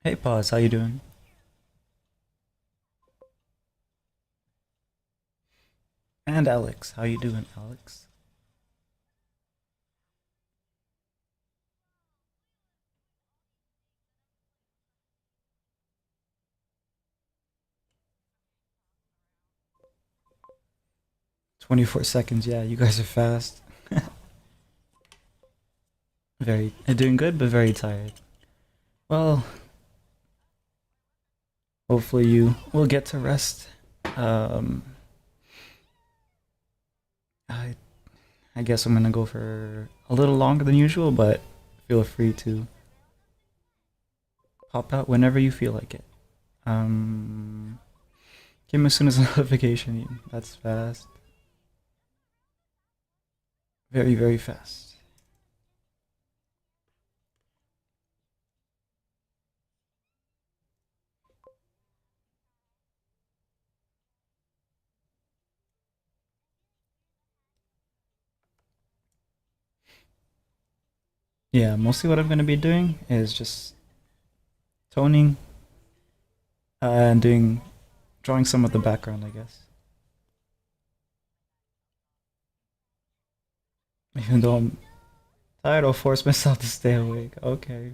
Hey Paz, how you doing? And Alex, how you doing, Alex? 24 seconds, yeah, you guys are fast. Very doing good, but very tired. Well, hopefully you will get to rest. Um, I I guess I'm gonna go for a little longer than usual, but feel free to pop out whenever you feel like it. Um, Came as soon as a notification. That's fast. Very, very fast. Yeah, mostly what I'm gonna be doing is just toning and doing drawing some of the background, I guess. Even though I'm tired, I'll force myself to stay awake. Okay,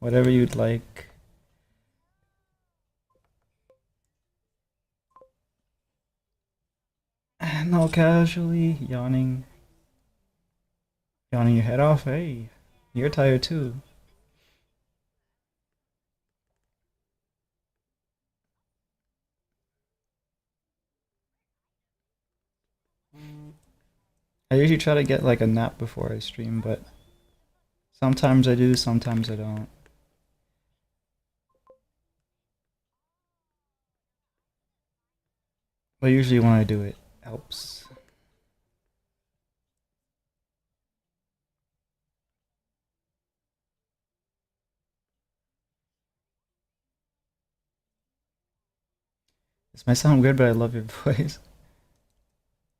whatever you'd like. No, casually yawning your head off. Hey, you're tired too. I usually try to get like a nap before I stream, but sometimes I do, sometimes I don't. But usually when I do it, helps. This might sound weird, but I love your voice.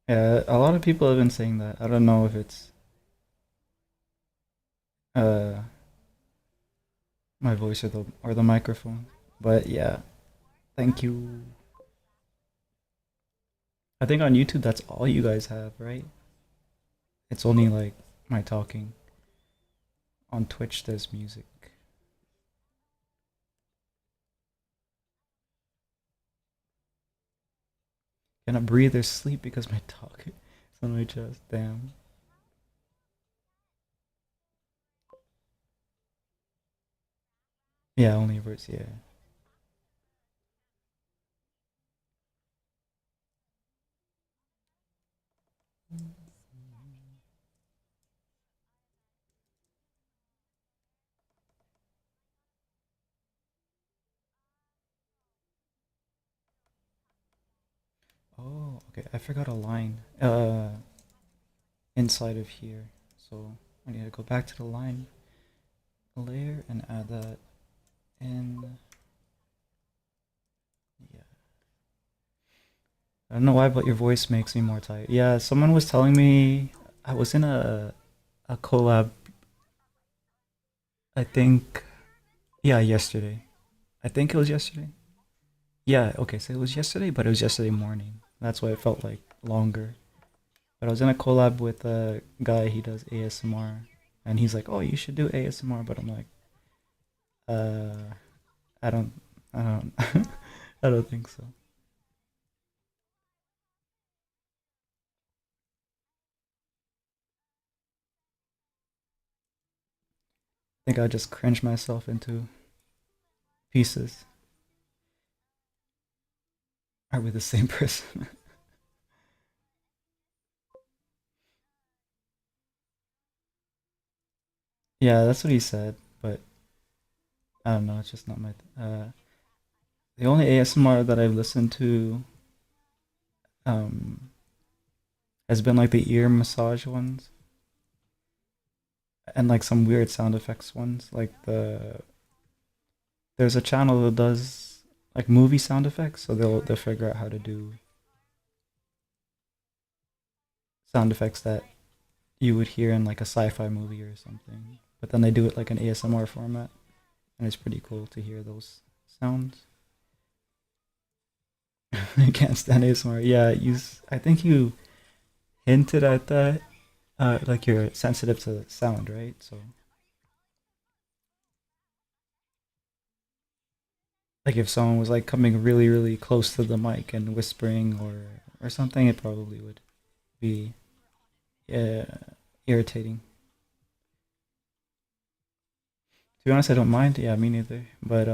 Yeah, a lot of people have been saying that. I don't know if it's uh my voice or the microphone, but yeah, thank you. I think on YouTube that's all you guys have, right? It's only like my talking. On Twitch there's music. Cannot breathe or sleep because my talk is on my chest. Damn. Yeah, only verse, yeah. Oh, okay. I forgot a line. Inside of here. So I need to go back to the line layer and add that in. Yeah. I don't know why, but your voice makes me more tired. Yeah, someone was telling me I was in a collab. I think yeah, yesterday. I think it was yesterday. Yeah, okay, so it was yesterday, but it was yesterday morning. That's why it felt like longer. But I was in a collab with a guy, he does ASMR, and he's like, "Oh, you should do ASMR," but I'm like, uh, I don't, I don't, I don't think so. I think I just cringe myself into pieces. Are we the same person? Yeah, that's what he said, but I don't know. It's just not my. The only ASMR that I've listened to um has been like the ear massage ones and like some weird sound effects ones. Like there's a channel that does like movie sound effects, so they'll figure out how to do sound effects that you would hear in like a sci-fi movie or something. But then they do it like an ASMR format, and it's pretty cool to hear those sounds. I can't stand ASMR. Yeah, I think you hinted at that. Like you're sensitive to sound, right? So, like if someone was like coming really, really close to the mic and whispering or something, it probably would be uh, irritating. To be honest, I don't mind. Yeah, me neither. But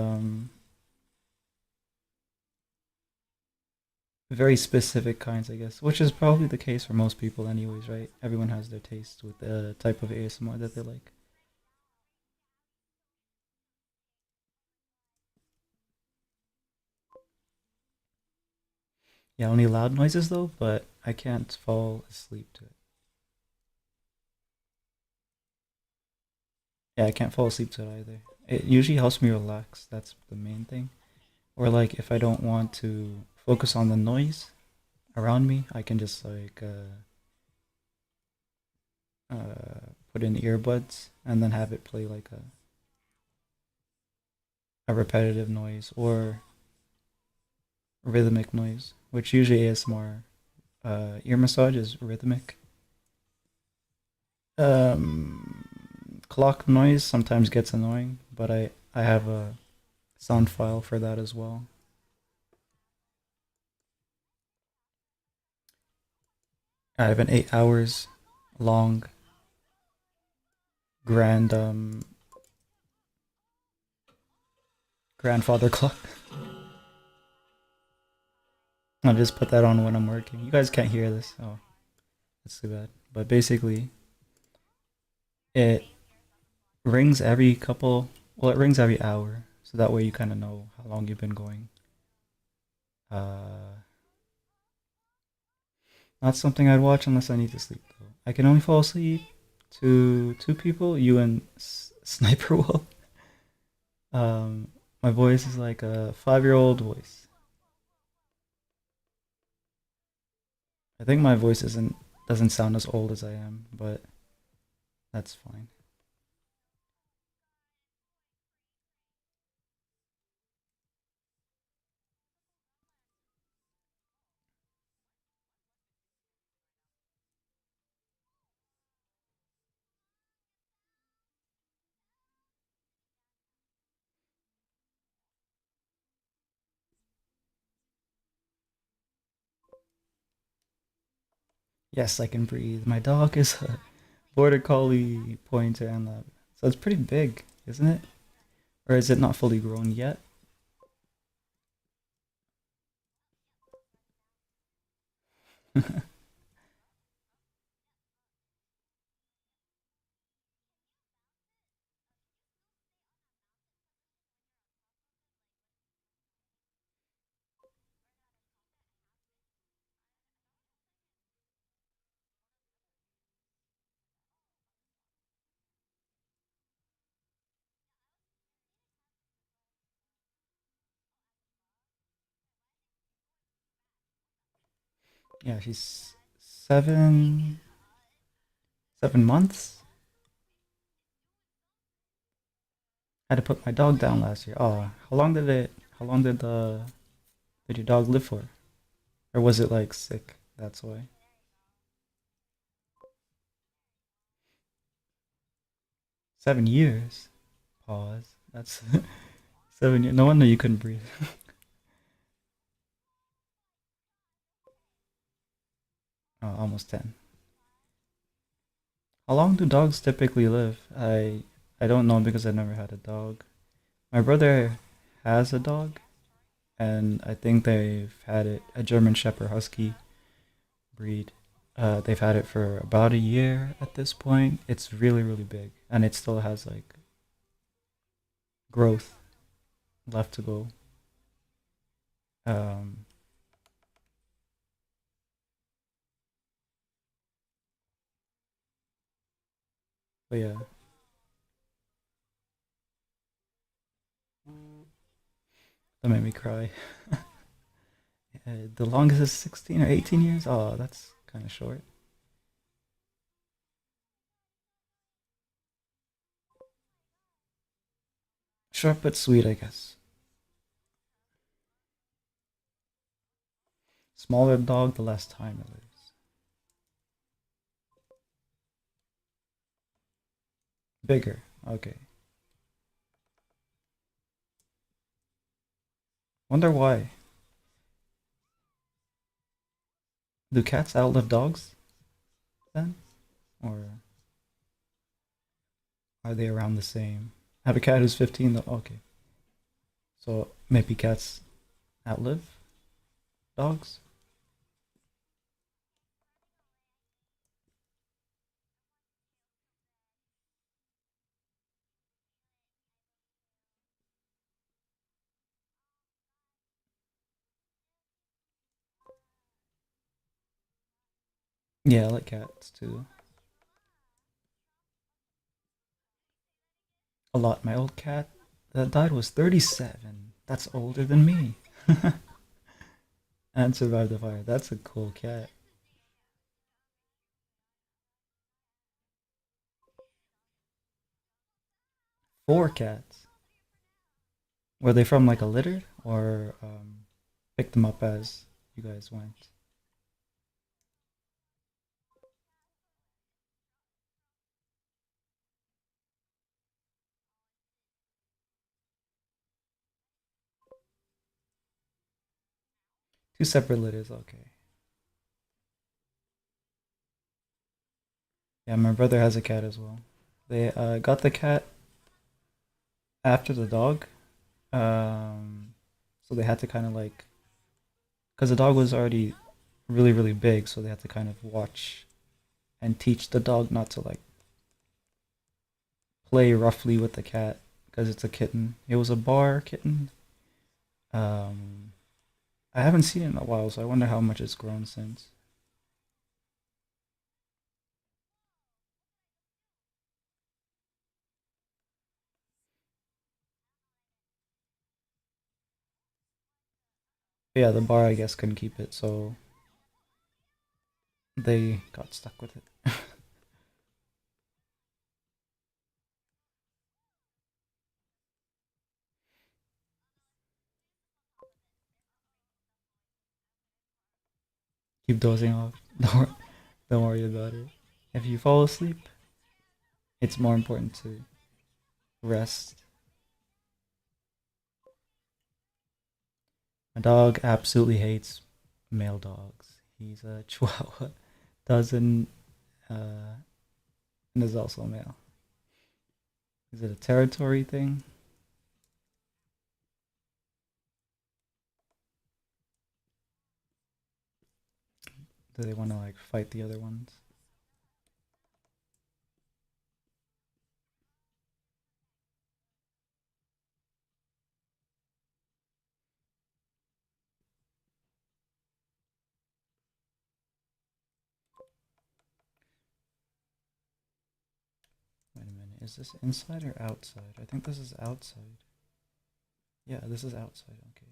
very specific kinds, I guess, which is probably the case for most people, anyways, right? Everyone has their taste with the type of ASMR that they like. Yeah, only loud noises though, but I can't fall asleep to it. Yeah, I can't fall asleep to it either. It usually helps me relax. That's the main thing. Or like if I don't want to focus on the noise around me, I can just like put in earbuds and then have it play like a repetitive noise or rhythmic noise, which usually ASMR ear massage is rhythmic. Clock noise sometimes gets annoying, but I have a sound file for that as well. I have an 8 hours long grand grandfather clock. I'll just put that on when I'm working. You guys can't hear this. Oh, that's too bad. But basically, it rings every couple. Well, it rings every hour, so that way you kind of know how long you've been going. Uh, Not something I'd watch unless I need to sleep though. I can only fall asleep to two people, you and Sniper Wolf. Um, my voice is like a 5-year-old voice. I think my voice isn't doesn't sound as old as I am, but that's fine. Yes, I can breathe. My dog is a border collie pointer and lab, so it's pretty big, isn't it? Or is it not fully grown yet? Yeah, she's 7 months. I had to put my dog down last year. Oh, how long did it? How long did your dog live for? Or was it like sick? That's why. 7 years. Pause. That's 7 years. No wonder you couldn't breathe. Oh, almost 10. How long do dogs typically live? I don't know because I've never had a dog. My brother has a dog, and I think they've had it a German Shepherd Husky breed. They've had it for about a year at this point. It's really, really big, and it still has like growth left to go. Um, but yeah, that made me cry. The longest is 16 or 18 years. Oh, that's kind of short. Short but sweet, I guess. Smaller dog, the less time it lives. Bigger. Okay. Wonder why. Do cats outlive dogs then? Or are they around the same? I have a cat who's 15 though. Okay. So maybe cats outlive dogs? Yeah, I like cats too. A lot. My old cat that died was 37. That's older than me. And survived the fire. That's a cool cat. Four cats. Were they from like a litter or picked them up as you guys went? Two separate litters. Okay. Yeah, my brother has a cat as well. They got the cat after the dog. Um, so they had to kind of like, because the dog was already really, really big, so they had to kind of watch and teach the dog not to like play roughly with the cat because it's a kitten. It was a bar kitten. Um, I haven't seen it in a while, so I wonder how much it's grown since. But yeah, the bar I guess couldn't keep it, so they got stuck with it. Keep dozing off. Don't worry about it. If you fall asleep, it's more important to rest. My dog absolutely hates male dogs. He's a Chihuahua, doesn't, and is also male. Is it a territory thing? Do they want to like fight the other ones? Wait a minute. Is this inside or outside? I think this is outside. Yeah, this is outside. Okay.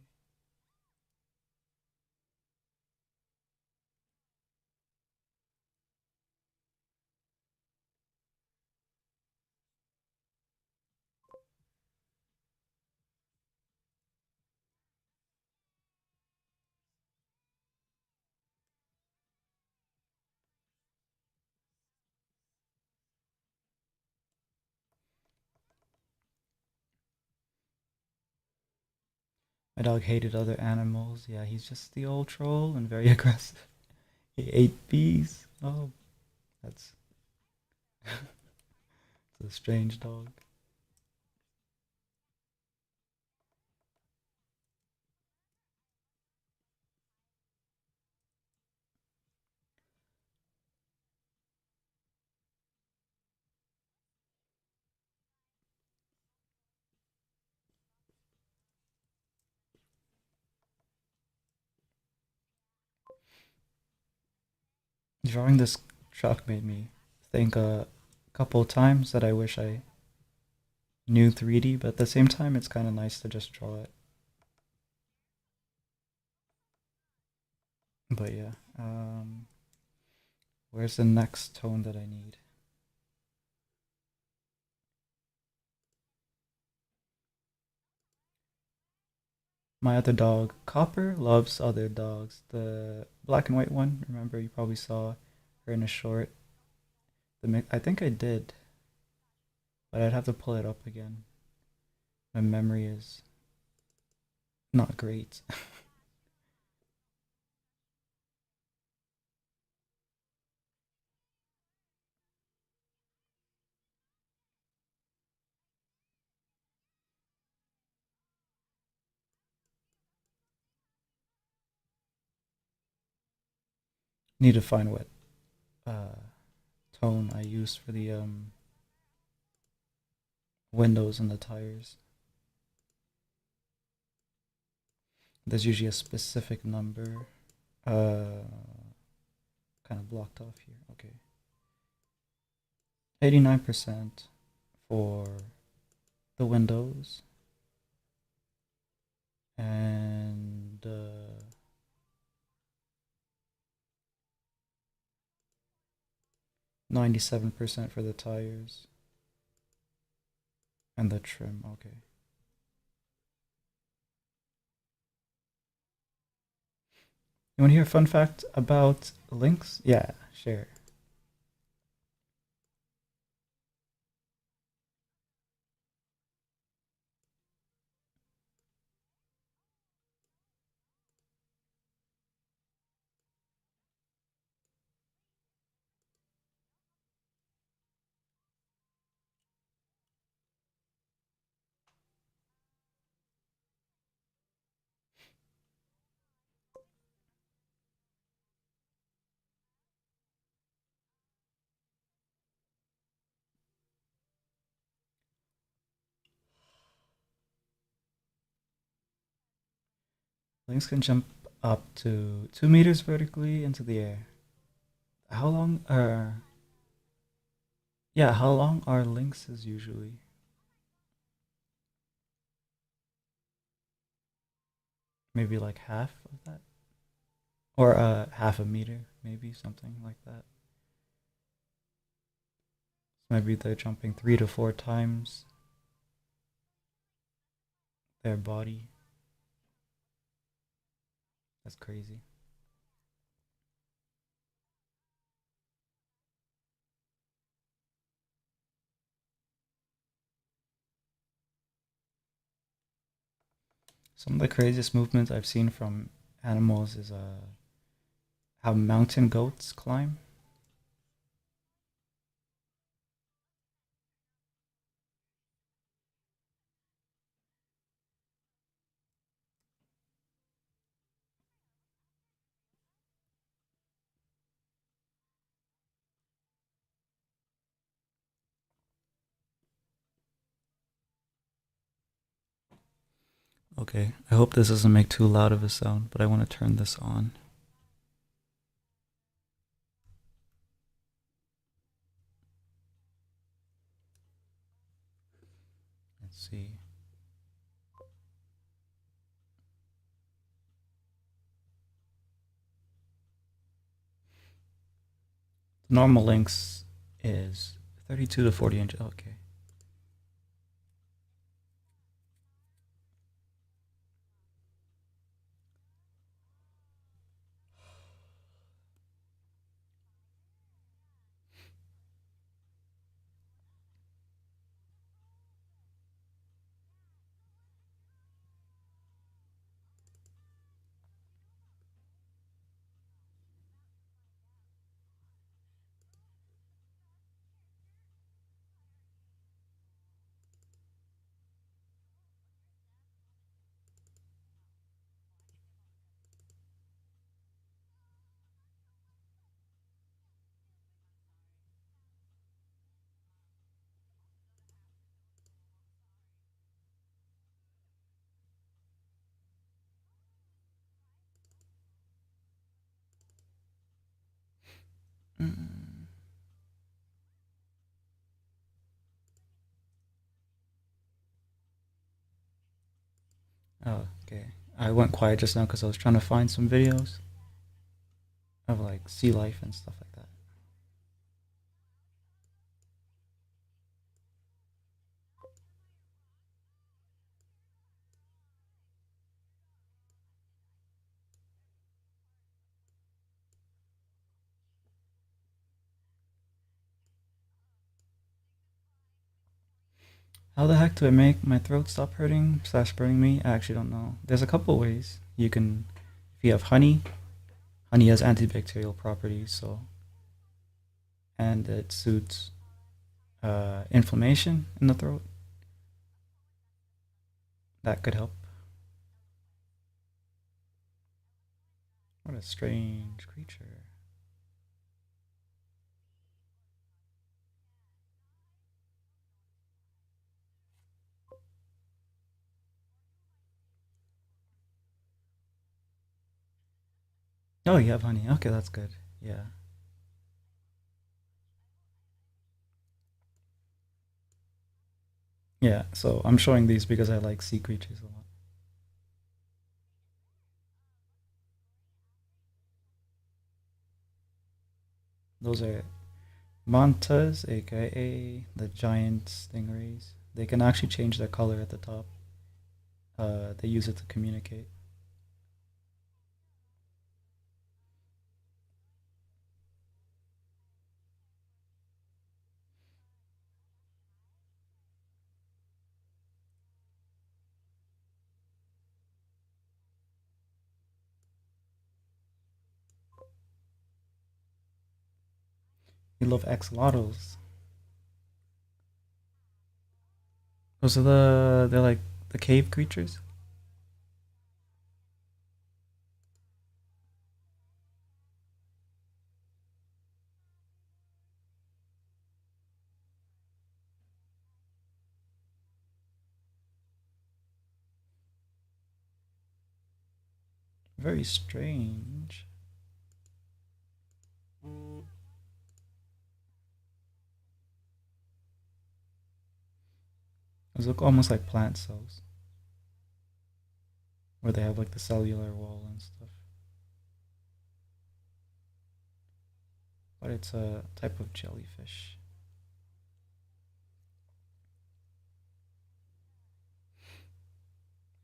My dog hated other animals. Yeah, he's just the old troll and very aggressive. He ate bees. Oh, that's a strange dog. Drawing this truck made me think a couple of times that I wish I knew 3D, but at the same time, it's kind of nice to just draw it. But yeah, where's the next tone that I need? My other dog, Copper, loves other dogs. The black and white one, remember you probably saw her in a short. I think I did, but I'd have to pull it up again. My memory is not great. Need to find what uh, tone I used for the windows and the tires. There's usually a specific number. Uh, kind of blocked off here. Okay. 89% for the windows and 97% for the tires and the trim. Okay. You want to hear a fun fact about links? Yeah, share. Links can jump up to 2 meters vertically into the air. How long are Yeah, how long are links is usually? Maybe like half of that? Or half a meter, maybe something like that. So maybe they're jumping 3 to 4 times their body. That's crazy. Some of the craziest movements I've seen from animals is how mountain goats climb. Okay, I hope this doesn't make too loud of a sound, but I want to turn this on. Let's see. The normal length is 32 to 40 inches. Okay. Mm. Oh, okay. I went quiet just now because I was trying to find some videos of like sea life and stuff like that. How the heck do I make my throat stop hurting slash burning me? I actually don't know. There's a couple ways. You can, if you have honey, honey has antibacterial properties, so and it soothes inflammation in the throat. That could help. What a strange creature. Oh, you have honey. Okay, that's good. Yeah. Yeah, so I'm showing these because I like sea creatures a lot. Those are mantas, aka the giant stingrays. They can actually change their color at the top. They use it to communicate. You love axolotls. Those are they're like the cave creatures. Very strange. Those look almost like plant cells, where they have like the cellular wall and stuff. But it's a type of jellyfish.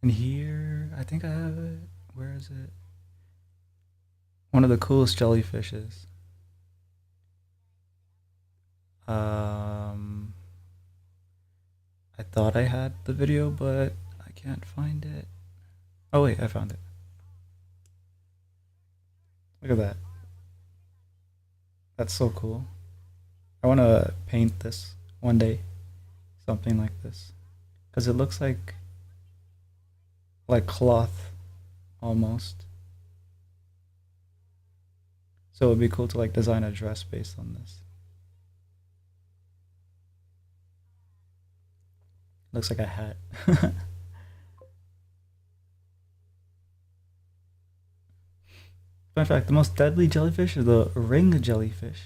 And here, I think I have it. Where is it? One of the coolest jellyfishes. Um, I thought I had the video, but I can't find it. Oh wait, I found it. Look at that. That's so cool. I want to paint this one day, something like this, because it looks like cloth almost. So it'd be cool to like design a dress based on this. Looks like a hat. Fun fact: the most deadly jellyfish is the ring jellyfish.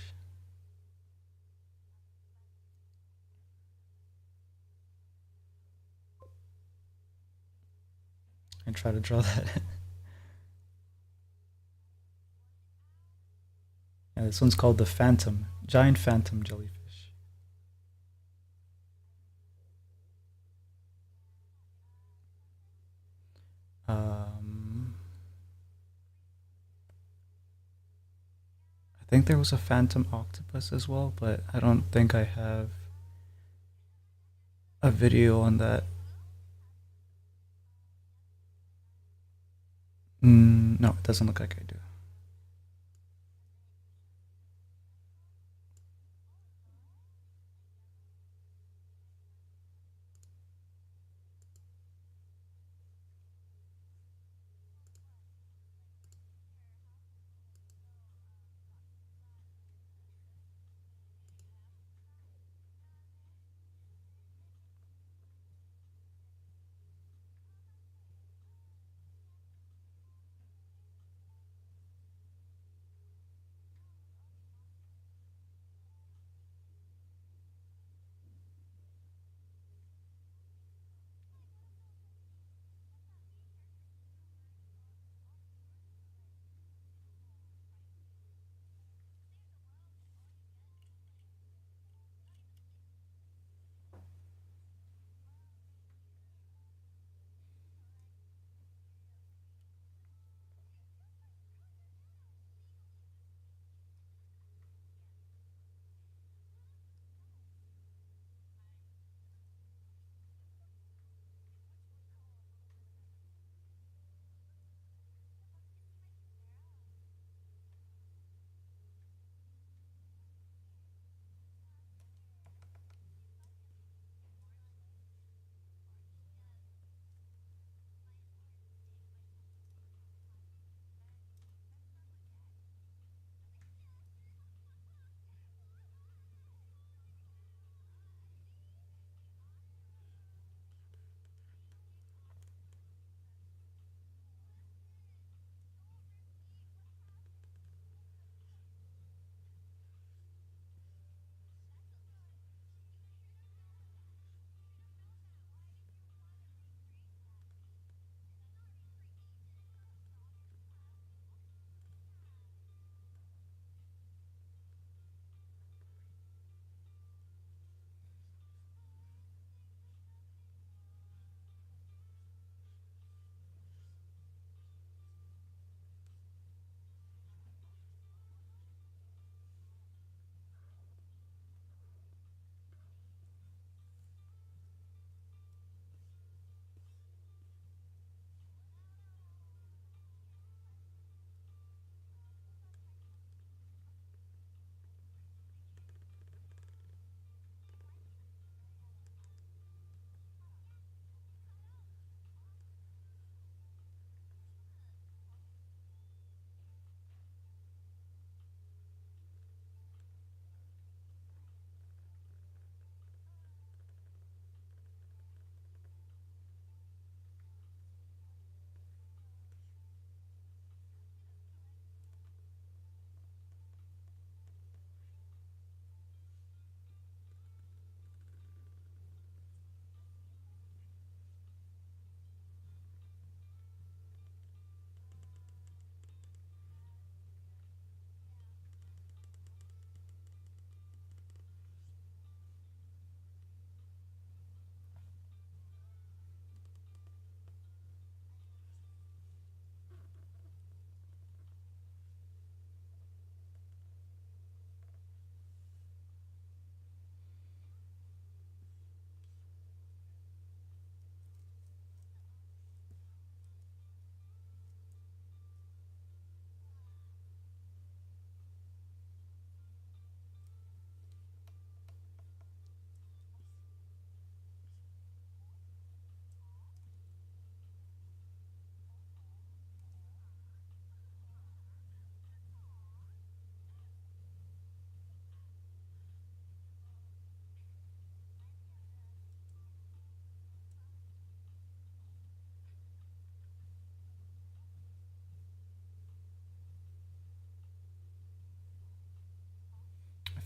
And try to draw that. Yeah, this one's called the phantom, giant phantom jellyfish. Um, I think there was a phantom octopus as well, but I don't think I have a video on that. No, it doesn't look like I do.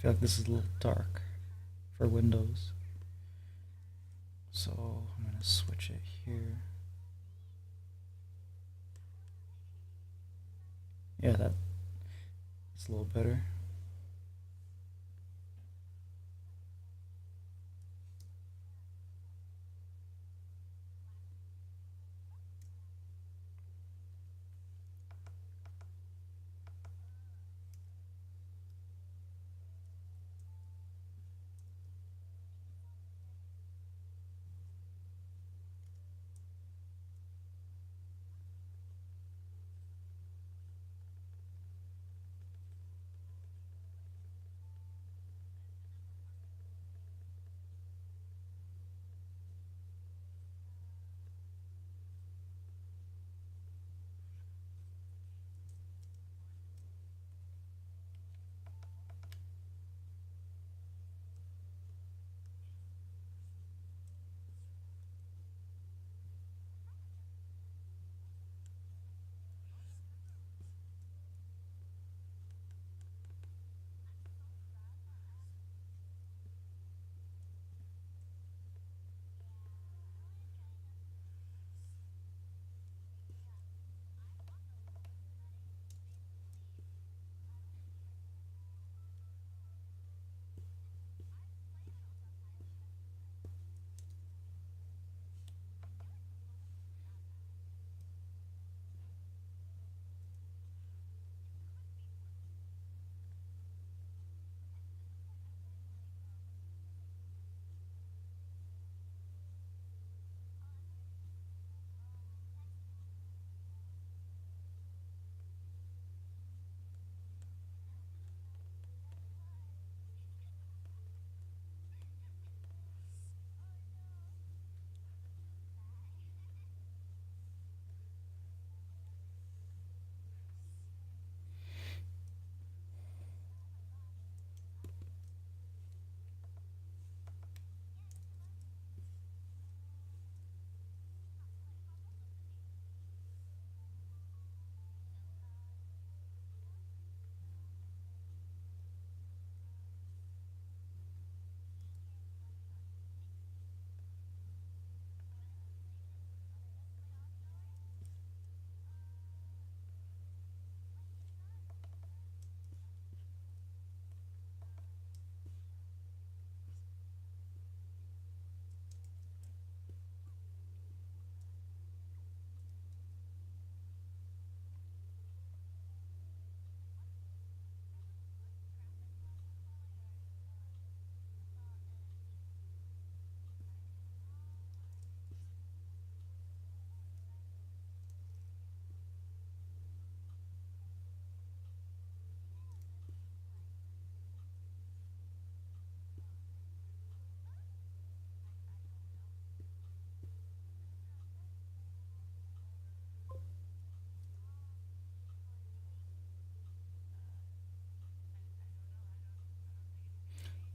feel like this is a little dark for Windows. So I'm gonna switch it here. Yeah, that's a little better.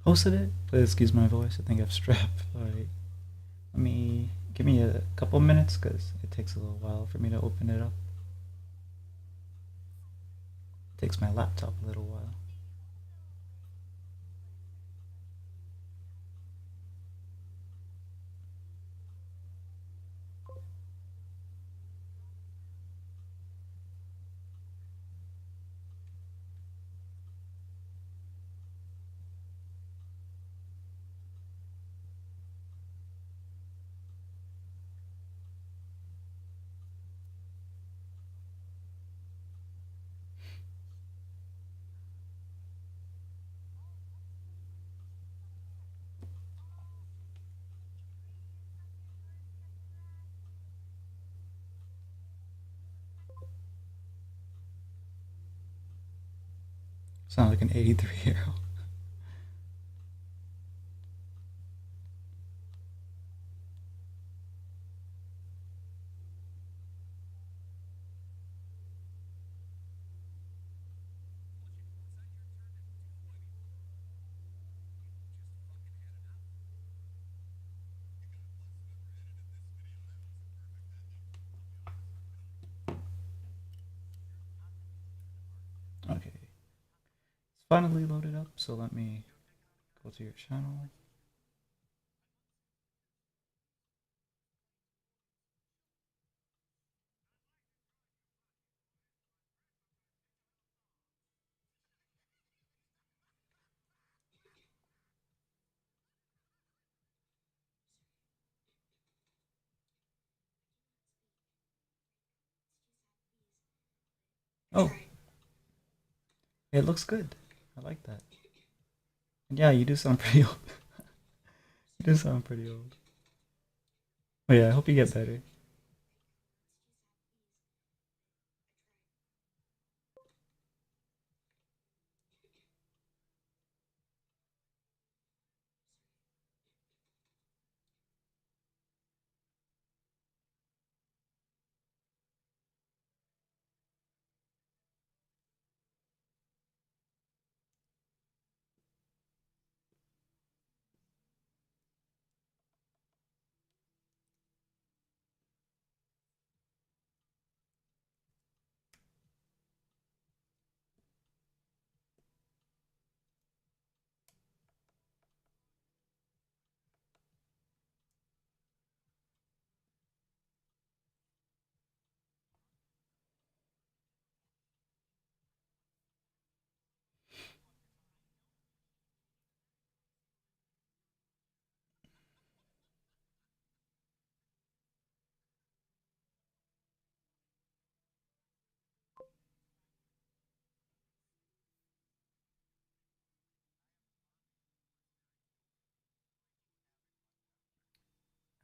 Hosted it? Please excuse my voice. I think I've strep. Alright. Let me give me a couple minutes because it takes a little while for me to open it up. It takes my laptop a little while. Sound like an 83-year-old. Okay. It's finally loaded up, so let me go to your channel. Oh, it looks good. I like that. And yeah, you do sound pretty old. You do sound pretty old. Oh yeah, I hope you get better.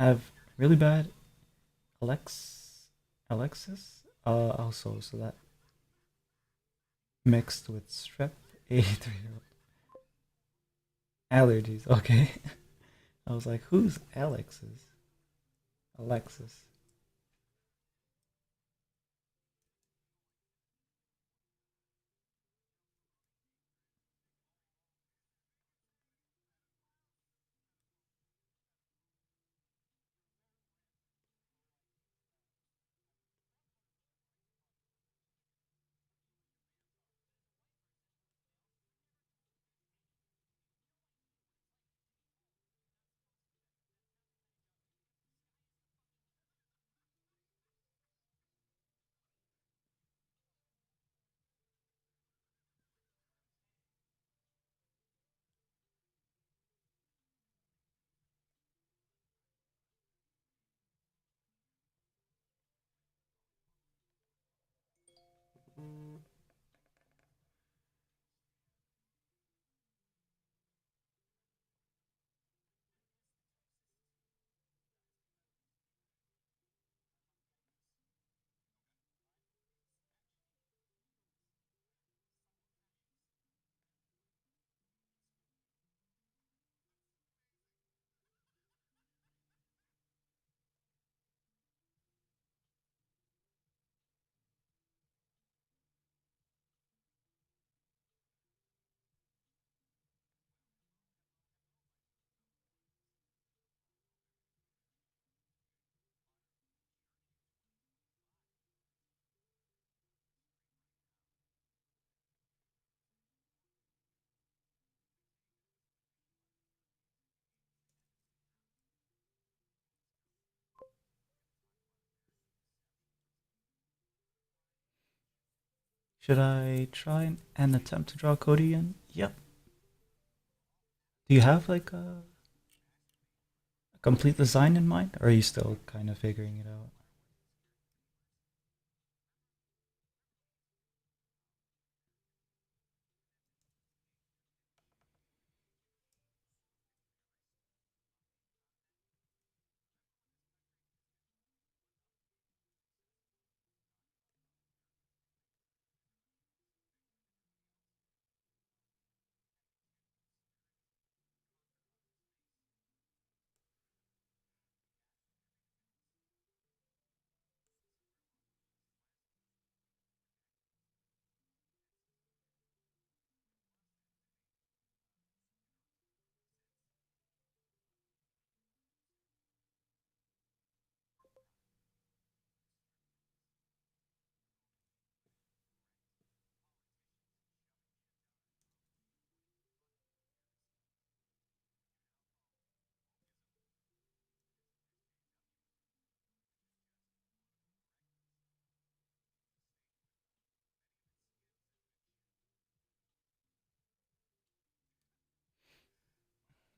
I have really bad Alexis. Also, so that mixed with strep. 83-year-old allergies. Okay. I was like, who's Alexis? Alexis. Should I try and attempt to draw Cody again? Yep. Do you have like a complete design in mind, or are you still kind of figuring it out?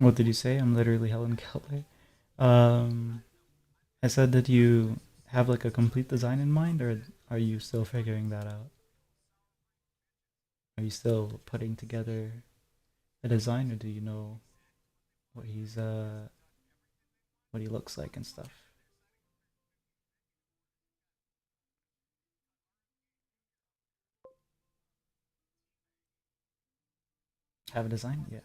What did you say? I'm literally Helen Keller. Um, I said that you have like a complete design in mind, or are you still figuring that out? Are you still putting together a design, or do you know what he's what he looks like and stuff? Have a design? Yeah.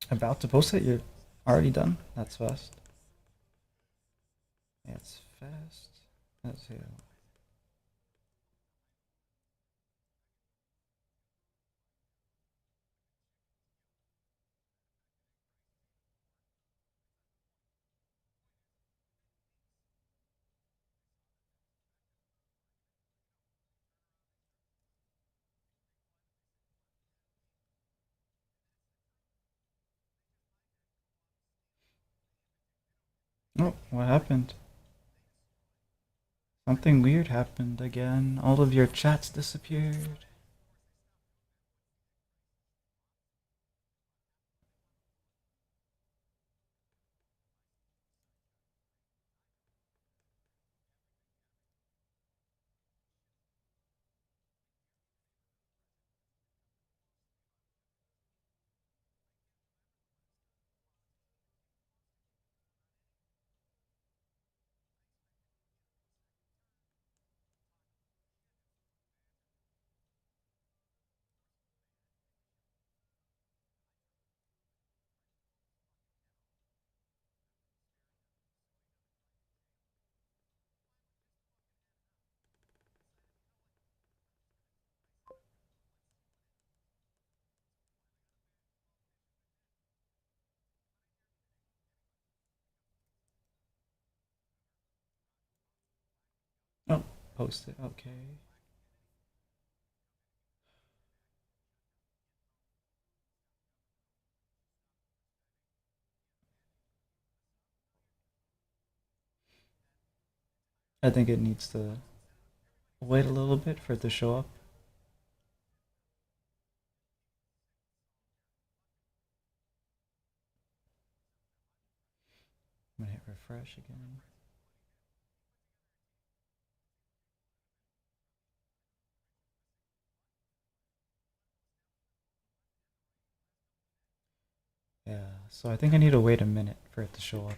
About to post it? You're already done? That's fast. Yeah, it's fast. Let's see. Oh, what happened? Something weird happened again. All of your chats disappeared. Oh, post it. Okay. I think it needs to wait a little bit for it to show up. I'm gonna hit refresh again. Yeah, so I think I need to wait a minute for it to show up.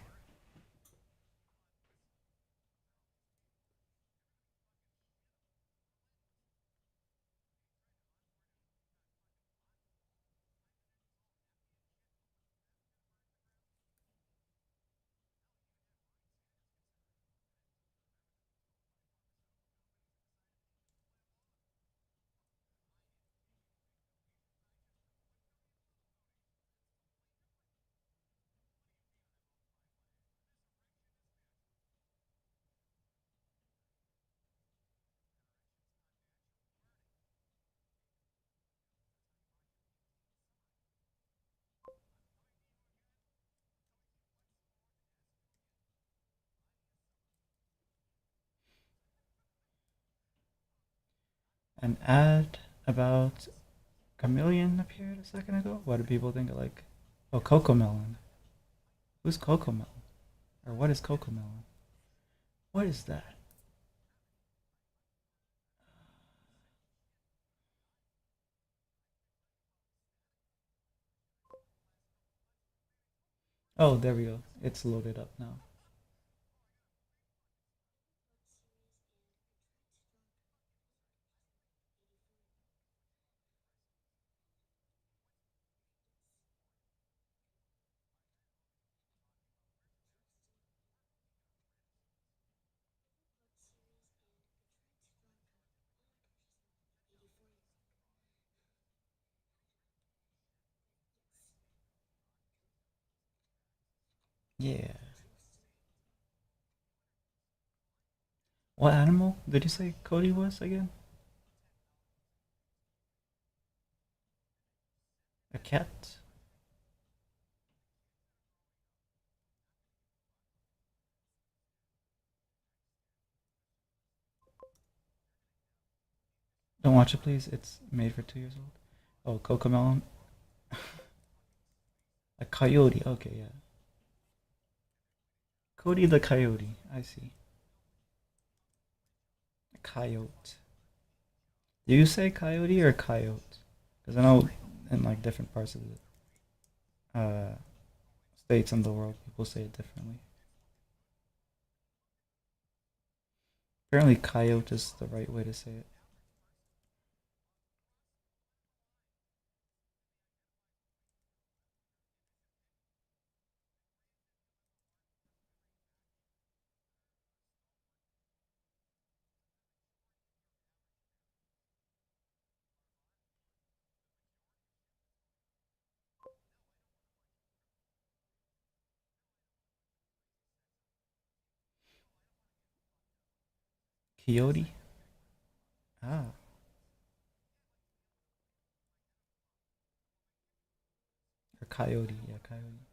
An ad about Chameleon appeared a second ago. What do people think of like? Oh, Coco Melon. Who's Coco Melon? Or what is Coco Melon? What is that? Oh, there we go. It's loaded up now. Yeah. What animal did you say Cody was again? A cat? Don't watch it, please. It's made for 2 years old. Oh, Coco Melon. A coyote. Okay, yeah. Cody the coyote. I see. A coyote. Do you say coyote or coyote? Because I know in like different parts of the states in the world, people say it differently. Apparently, coyote is the right way to say it. Coyote? Ah. Or coyote. Yeah, coyote.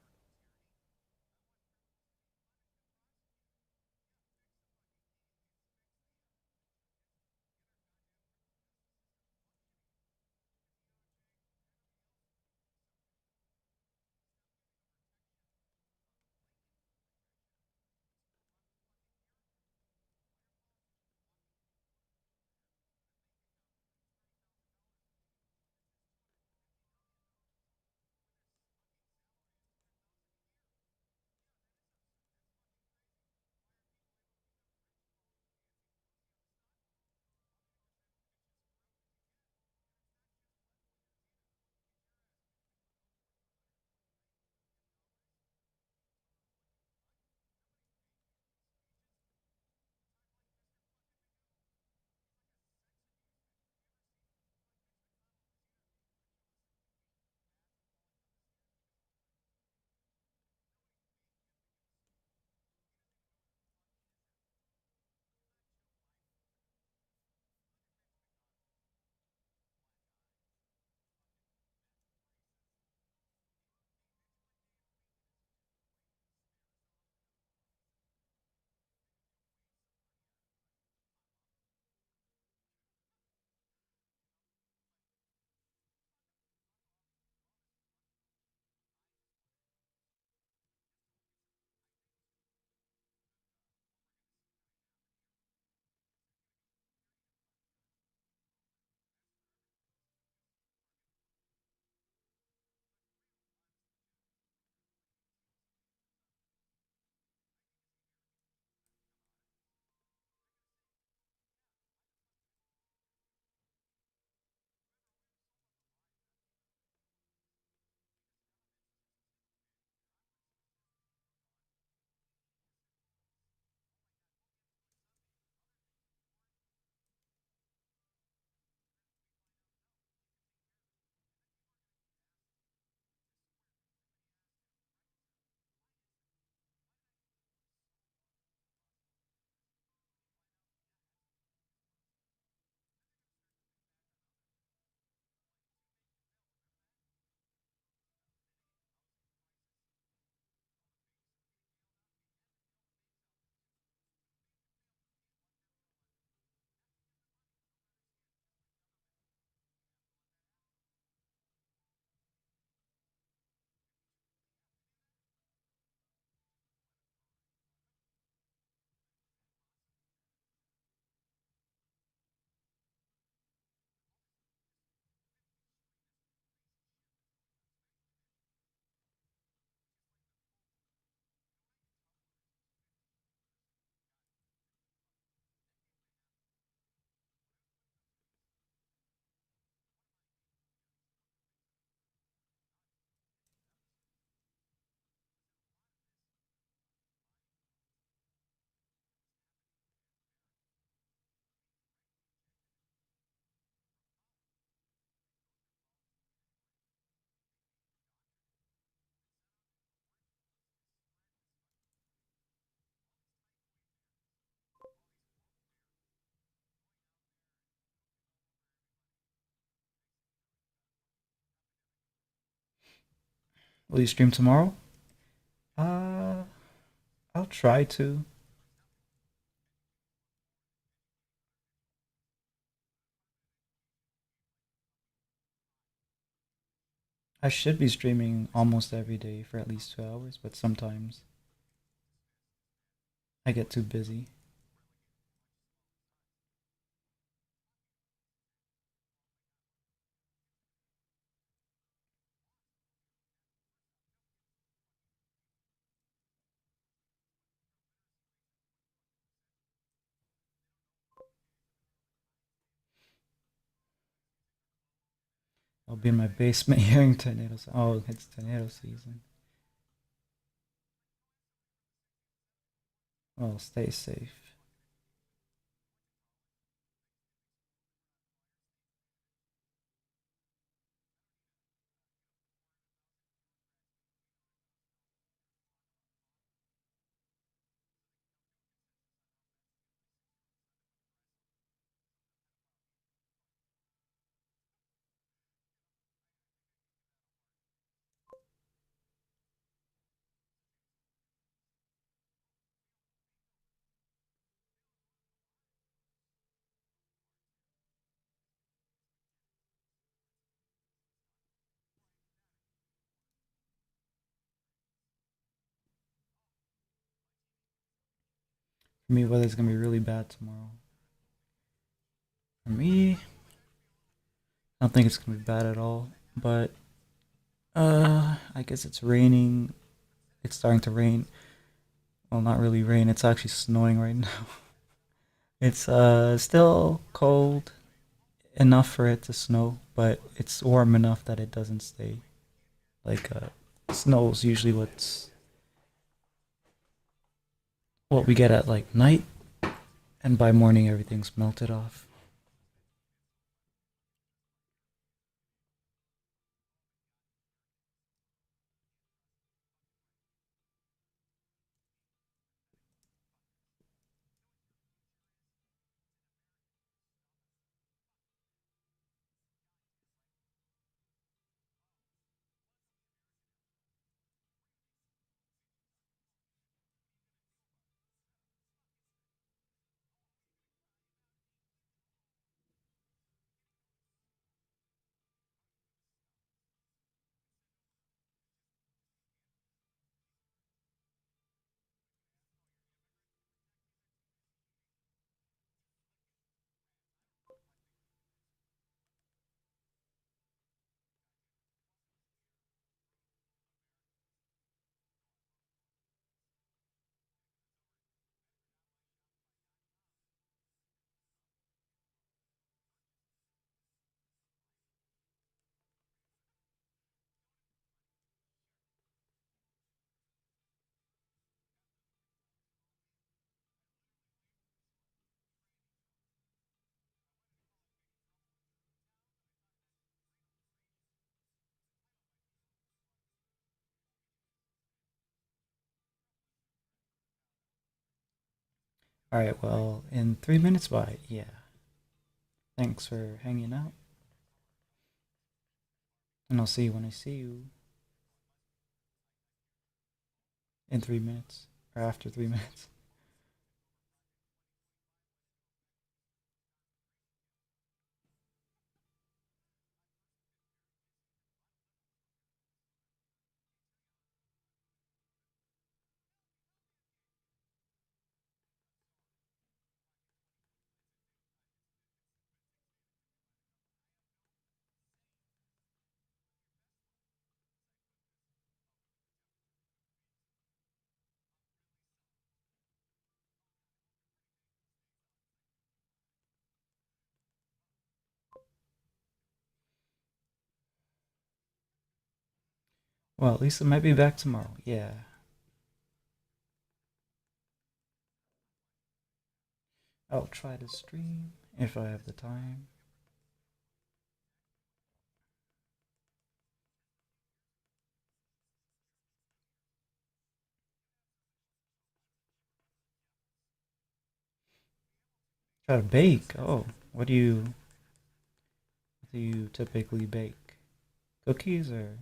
Will you stream tomorrow? Uh, I'll try to. I should be streaming almost every day for at least 2 hours, but sometimes I get too busy. I'll be in my basement hearing tornadoes. Oh, it's tornado season. Well, stay safe. For me, weather's gonna be really bad tomorrow. For me, I don't think it's gonna be bad at all. But I guess it's raining. It's starting to rain. Well, not really rain. It's actually snowing right now. It's still cold enough for it to snow, but it's warm enough that it doesn't stay. Like snow's usually what we get at like night, and by morning everything's melted off. All right, well, in 3 minutes by, yeah. Thanks for hanging out, and I'll see you when I see you in 3 minutes or after 3 minutes. Well, at least I might be back tomorrow. Yeah, I'll try to stream if I have the time. Try to bake. Oh, what do you typically bake? Cookies or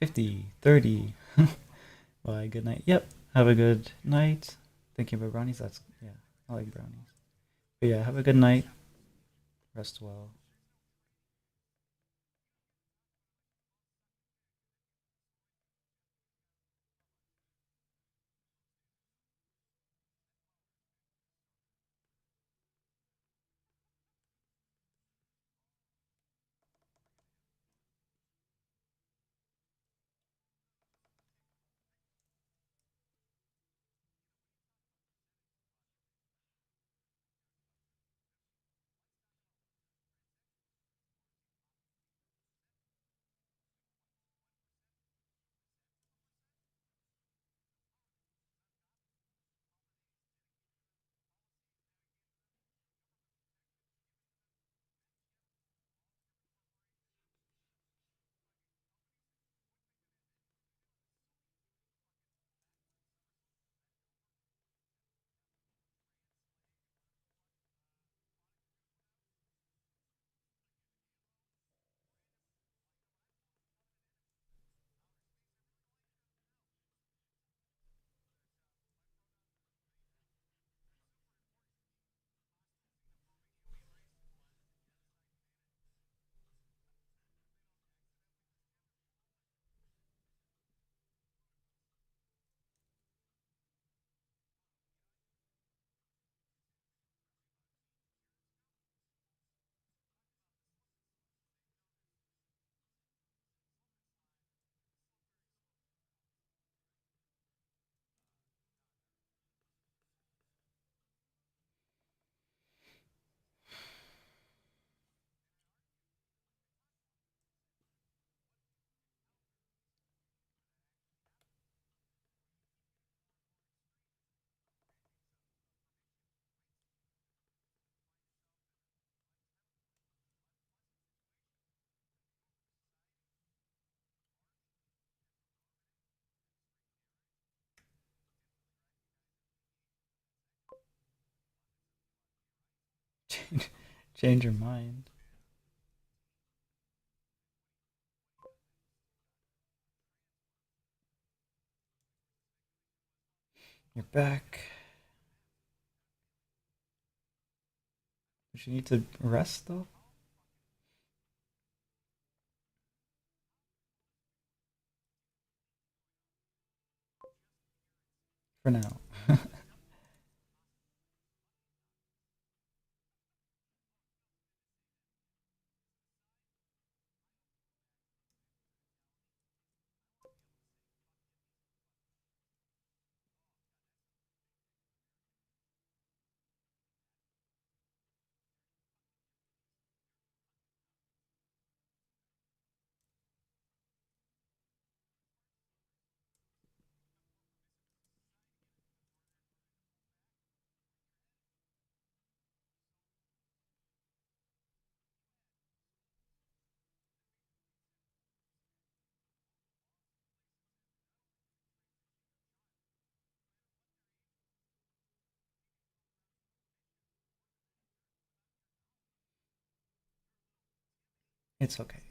'50, '30. Bye. Good night. Yep. Have a good night. Thinking about brownies. That's yeah. I like brownies. But yeah, have a good night. Rest well. change, change your mind. You're back. But you need to rest though. For now. It's okay.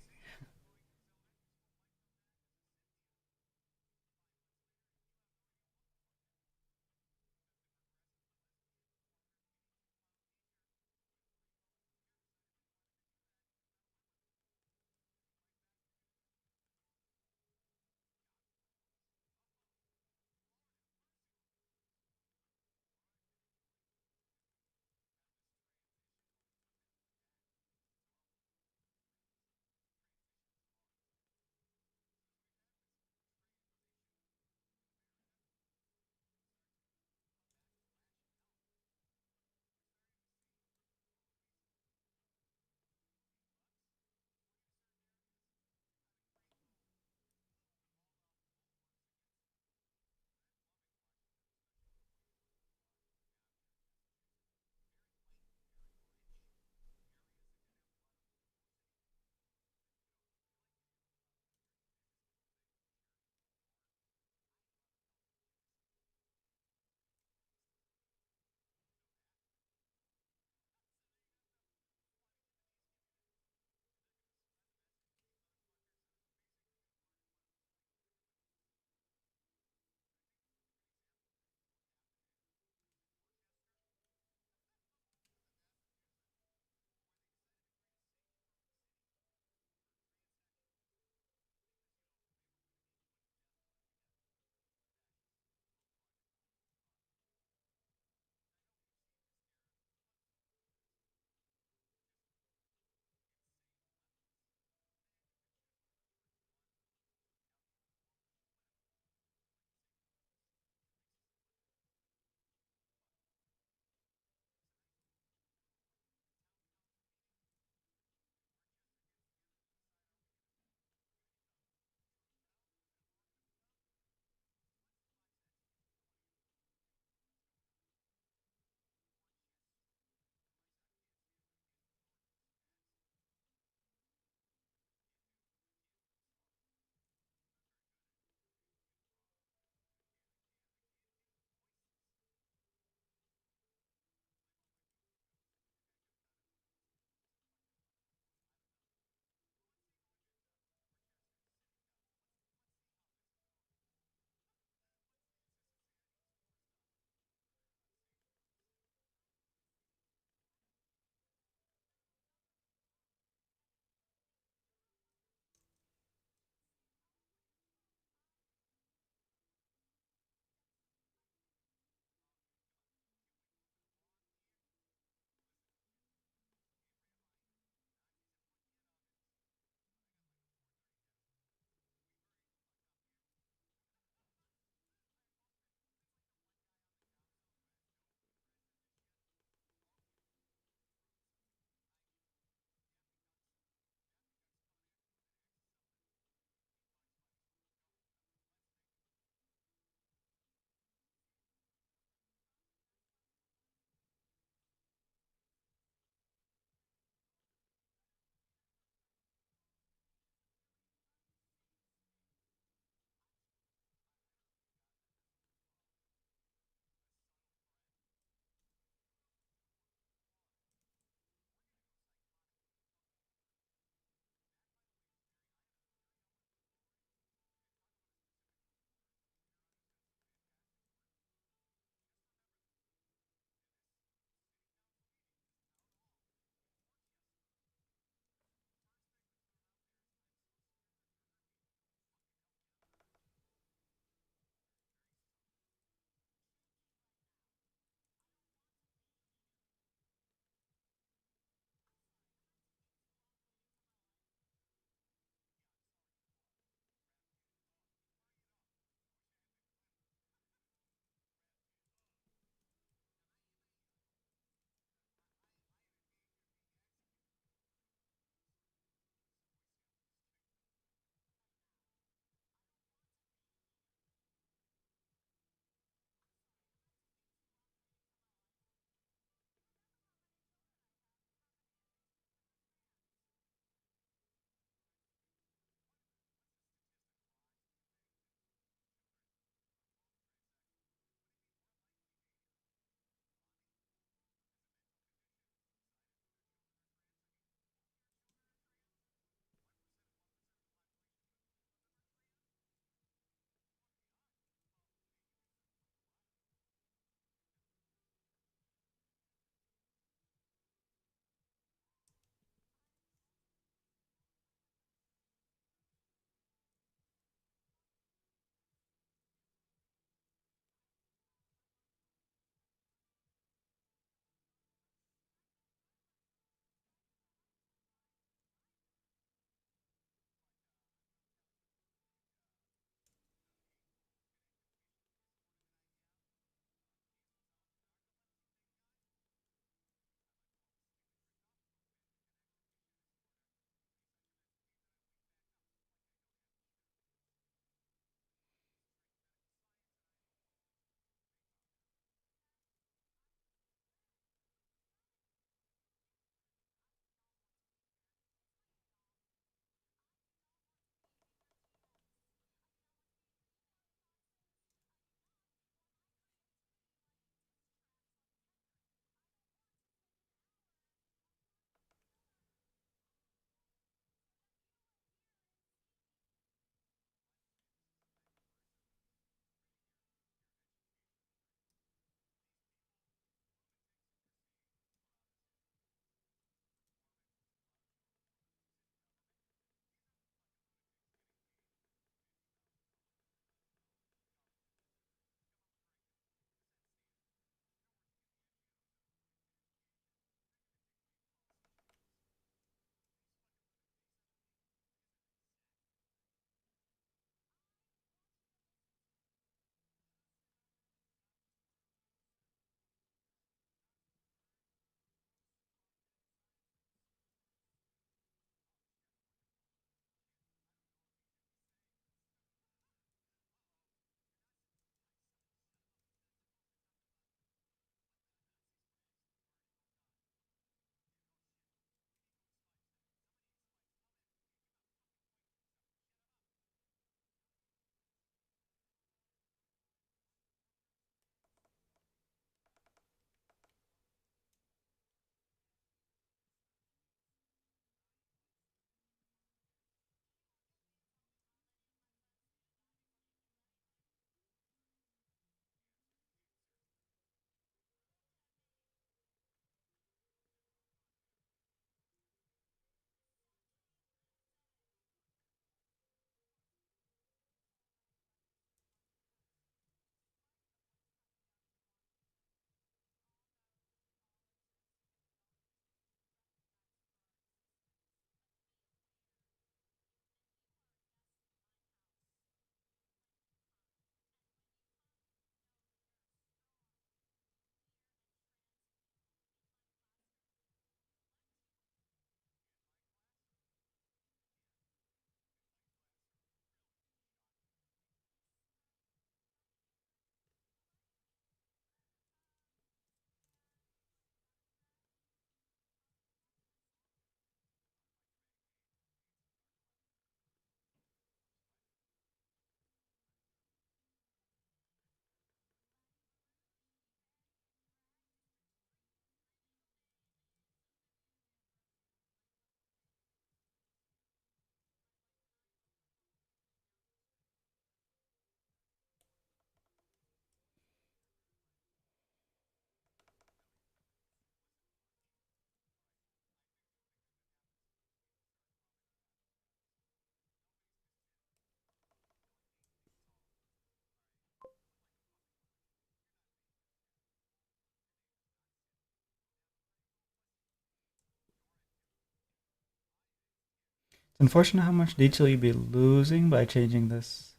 unfortunate how much detail you'd be losing by changing this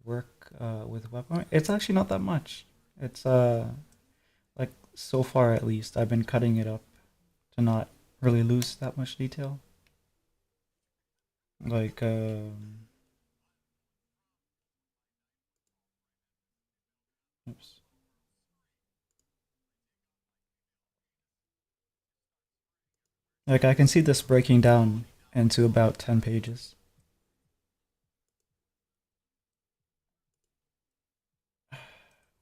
work with Webcomic. It's actually not that much. It's like so far at least, I've been cutting it up to not really lose that much detail. Like oops. Like I can see this breaking down into about 10 pages.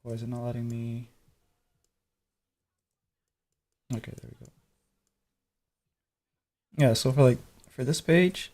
Why is it not letting me? Okay, there we go. Yeah, so for this page,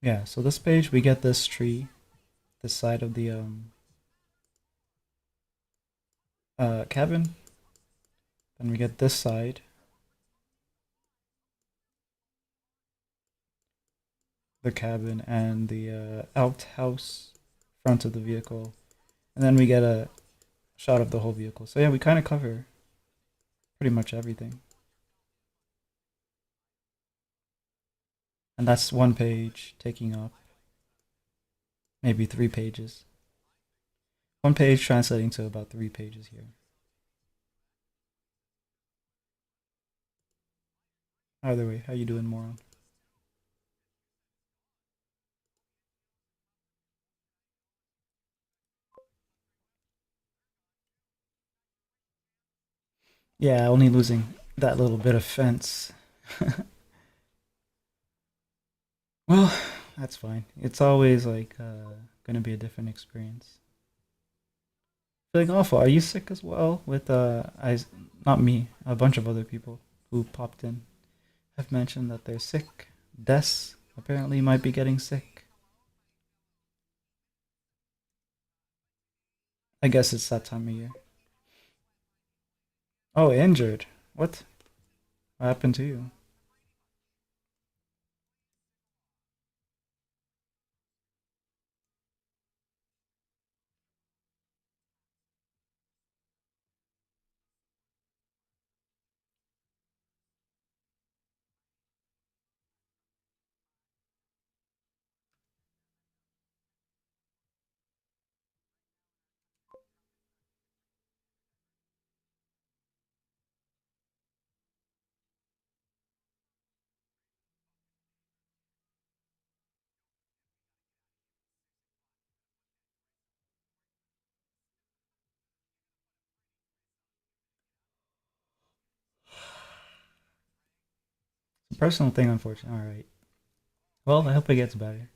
yeah, so this page we get this tree, this side of the cabin. Then we get this side, the cabin and the outhouse front of the vehicle. And then we get a shot of the whole vehicle. So yeah, we kind of cover pretty much everything. And that's one page taking up maybe 3 pages. One page translating to about 3 pages here. Either way, how you doing, moron? Yeah, only losing that little bit of fence. Well, that's fine. It's always like gonna be a different experience. Feeling awful. Are you sick as well? With I, not me, a bunch of other people who popped in have mentioned that they're sick. Des apparently might be getting sick. I guess it's that time of year. Oh, injured. What happened to you? It's a personal thing, unfortunately. All right. Well, I hope it gets better.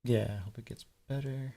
Yeah, I hope it gets better.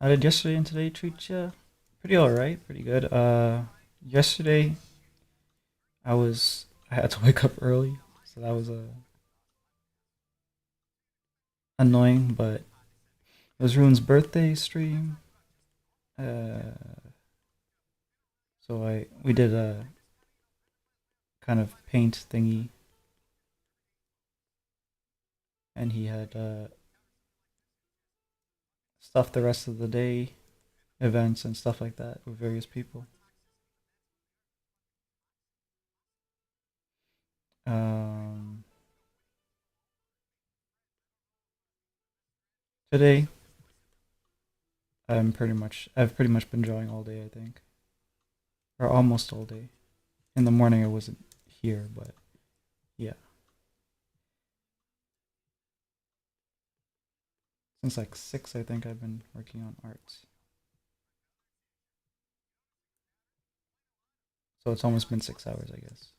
How did yesterday and today treat you? Pretty alright, pretty good. Yesterday I had to wake up early, so that was annoying. But it was Rune's birthday stream, uh, so I we did a kind of paint thingy, and he had stuff the rest of the day, events and stuff like that with various people. Um, Today I've pretty much been drawing all day, I think, or almost all day. In the morning I wasn't here, but yeah, since like 6 I think I've been working on arts. So it's almost been 6 hours, I guess.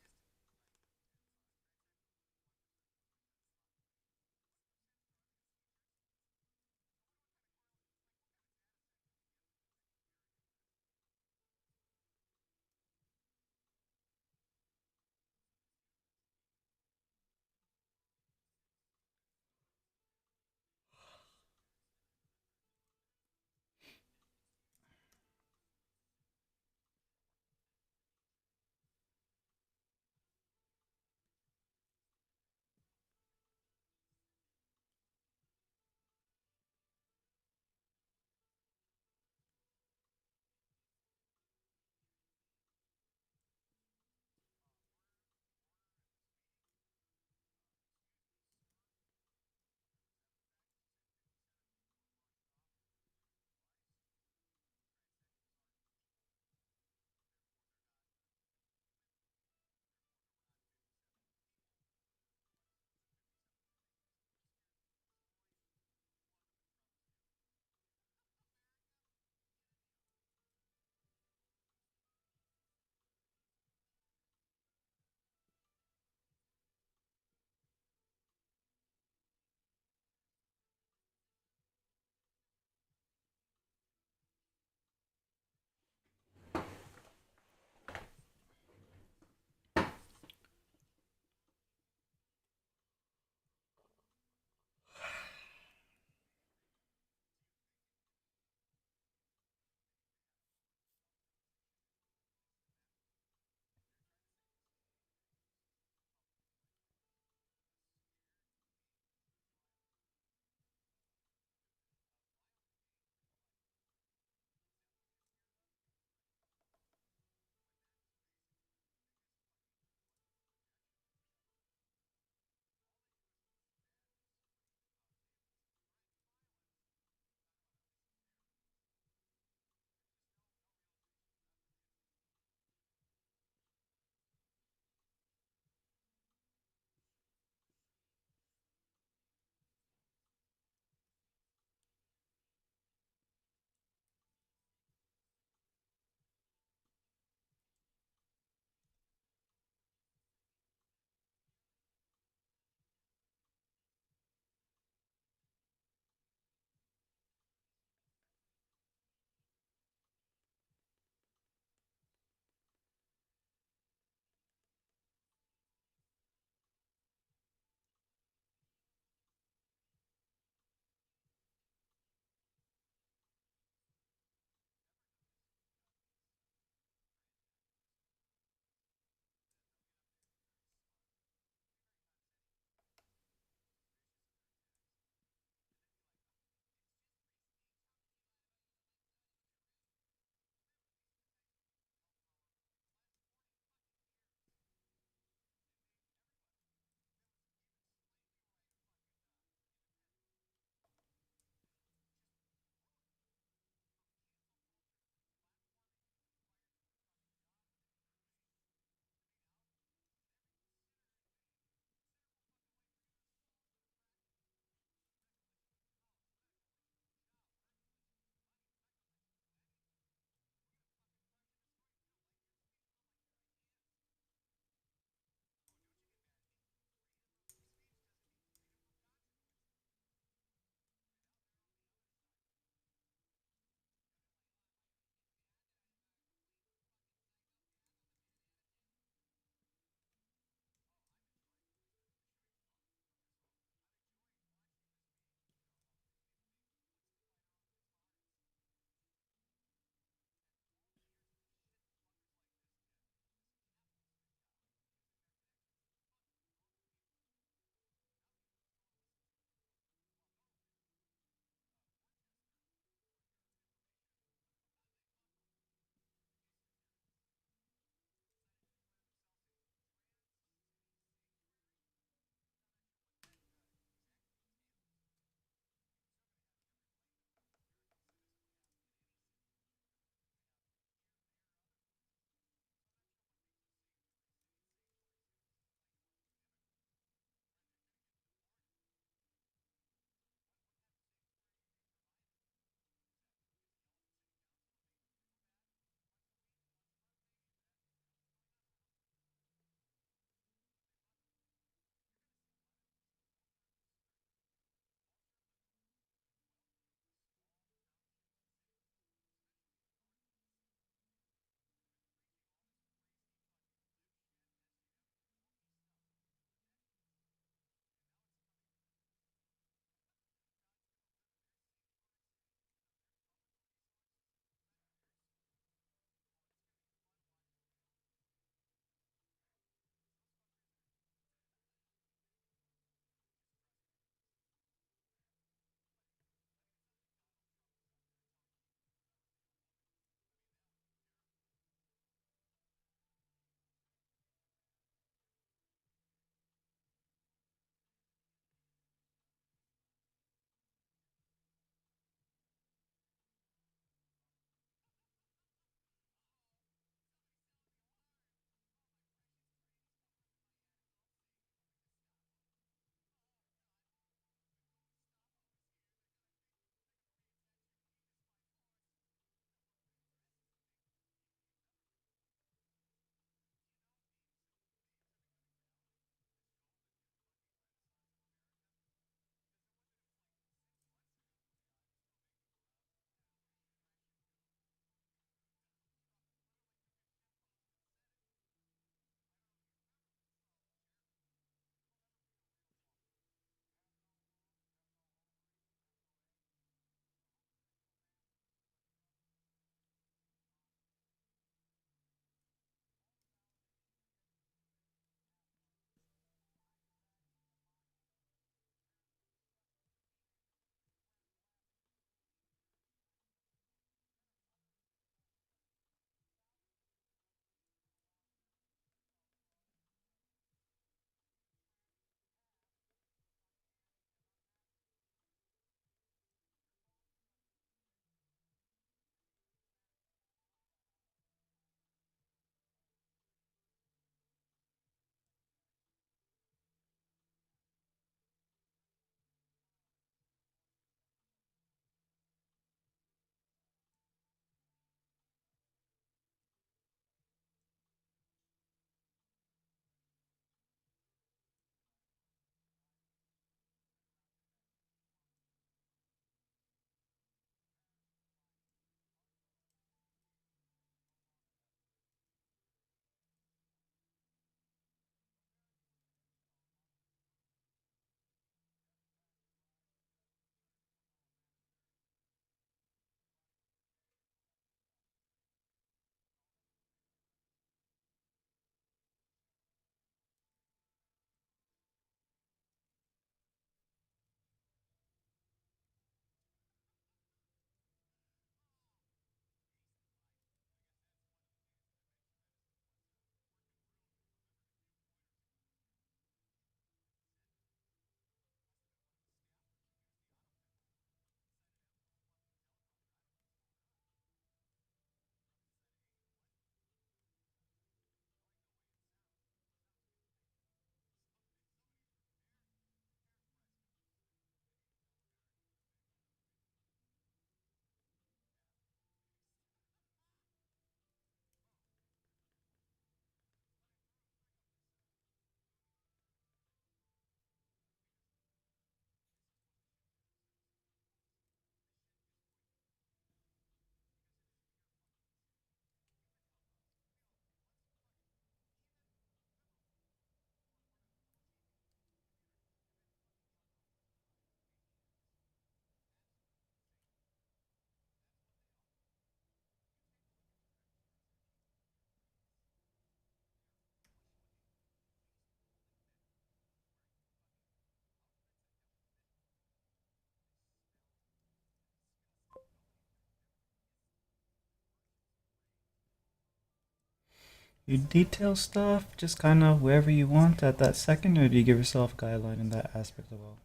You detail stuff just kind of wherever you want at that second, or do you give yourself a guideline in that aspect as well?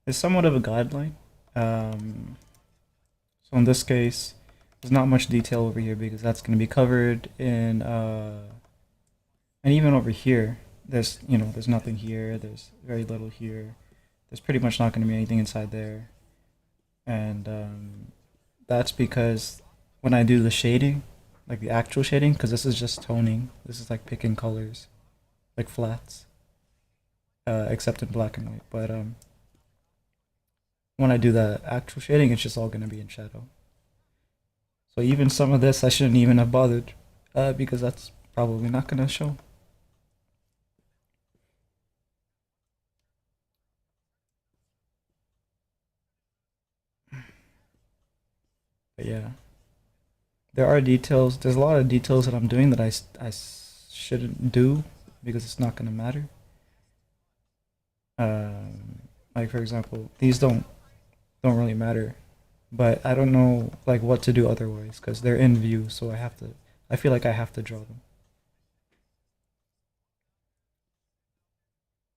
It's somewhat of a guideline. Um, so in this case, there's not much detail over here because that's going to be covered in, and even over here, there's nothing here. There's very little here. There's pretty much not going to be anything inside there, and that's because when I do the shading, like the actual shading, because this is just toning. This is like picking colors, like flats, except in black and white. But when I do the actual shading, it's just all gonna be in shadow. So even some of this, I shouldn't even have bothered, because that's probably not gonna show. But yeah, there are details. There's a lot of details that I'm doing that shouldn't do because it's not gonna matter. Like for example, these don't really matter, but I don't know like what to do otherwise because they're in view, so I have to. I feel like I have to draw them.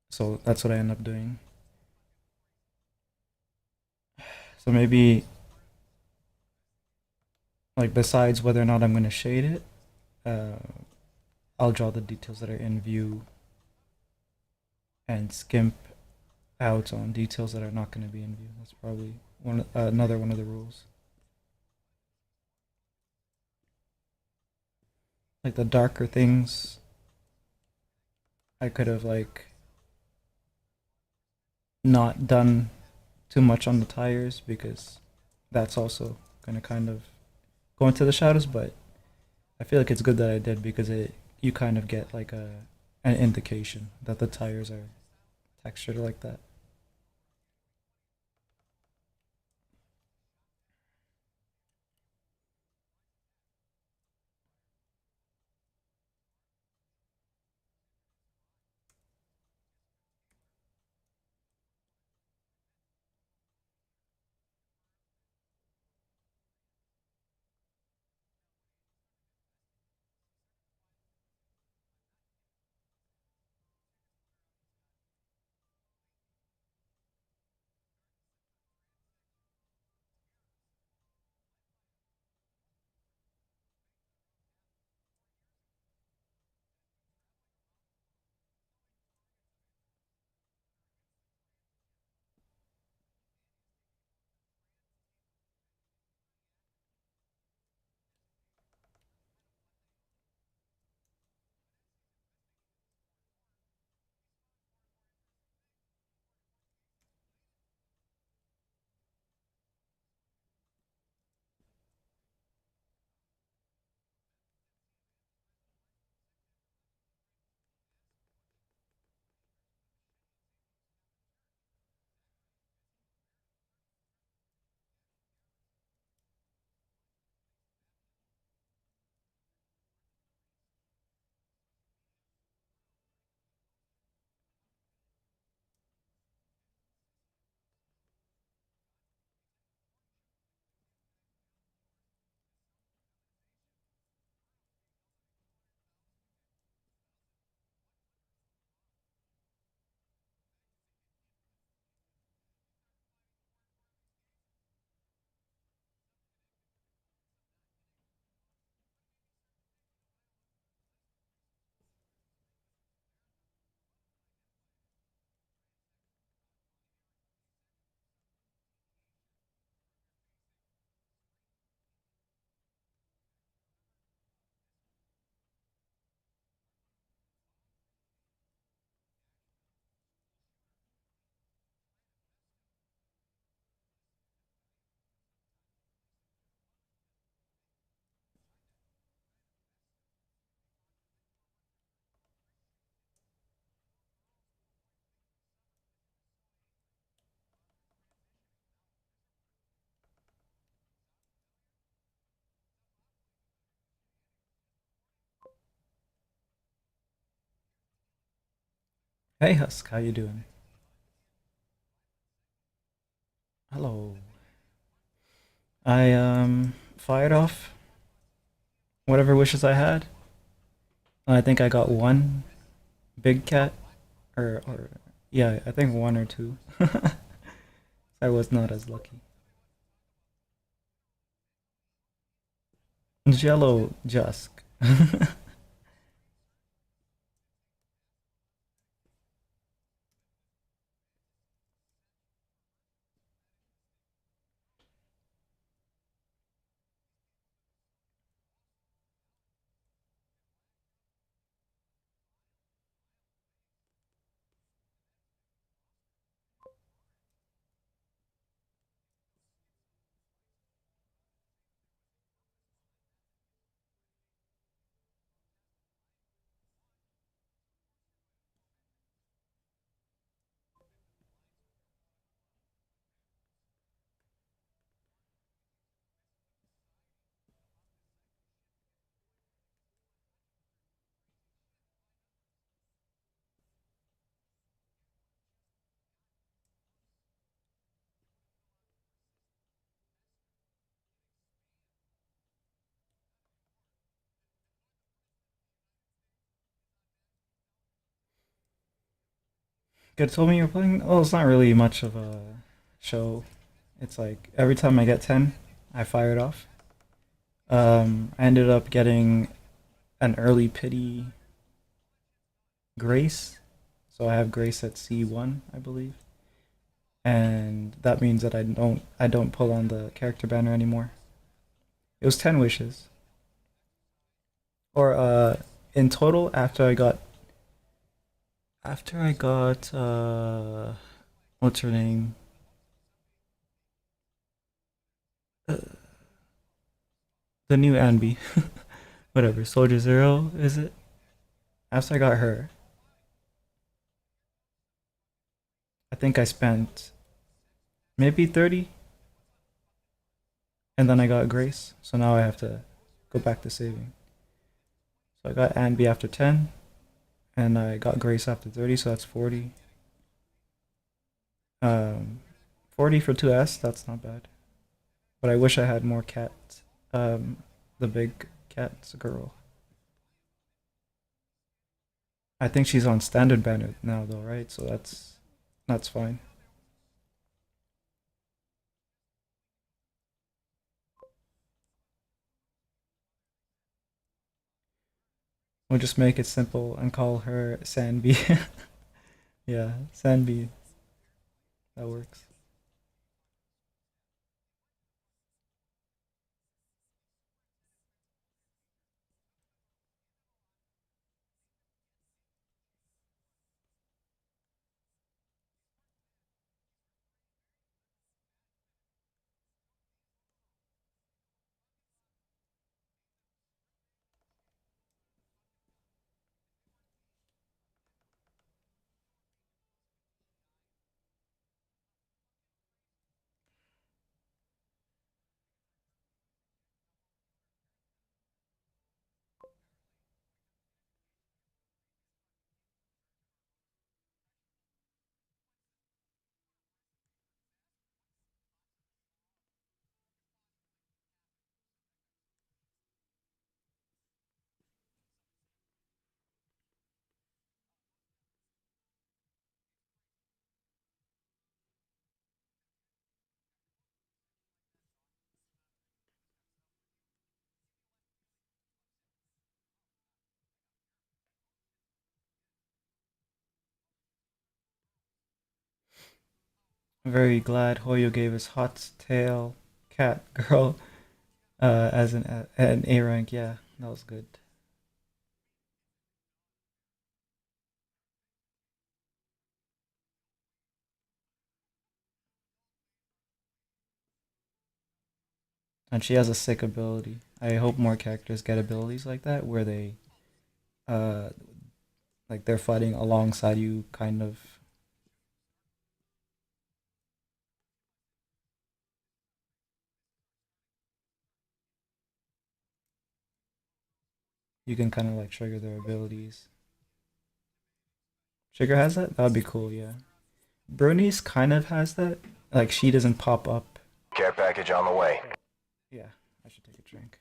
So that's what I end up doing. So maybe like besides whether or not I'm gonna shade it, uh, I'll draw the details that are in view and skimp out on details that are not gonna be in view. That's probably another one of the rules. Like the darker things, I could have like not done too much on the tires because that's also gonna kind of go into the shadows. But I feel like it's good that I did because it you kind of get like an indication that the tires are textured like that. Hey Husk, how you doing? Hello. I fired off whatever wishes I had. I think I got one big cat, or yeah, I think one or two. I was not as lucky. Jello Jusk. Good told me you're playing. Oh, it's not really much of a show. It's like every time I get 10, I fire it off. I ended up getting an early pity Grace. So I have Grace at C1, I believe. And that means that I don't pull on the character banner anymore. It was 10 wishes. Or in total after I got what's her name? Uh, the new Anby. Whatever. Soldier Zero, is it? After I got her, I think I spent maybe 30, and then I got Grace. So now I have to go back to saving. So I got Anby after 10, and I got Grace after 30, so that's 40. Um, 40 for 2S, that's not bad. But I wish I had more cat, um, the big cat's girl. I think she's on standard banner now though, right? So that's fine. We'll just make it simple and call her Sanby. Yeah, Sanby. That works. Very glad Hoyo gave us Hot Tail Cat Girl as an A rank. Yeah, that was good. And she has a sick ability. I hope more characters get abilities like that where they uh like they're fighting alongside you kind of. You can kind of like trigger their abilities. Trigger has that? That'd be cool, yeah. Bronies kind of has that. Like she doesn't pop up. Care package on the way. Yeah, I should take a drink.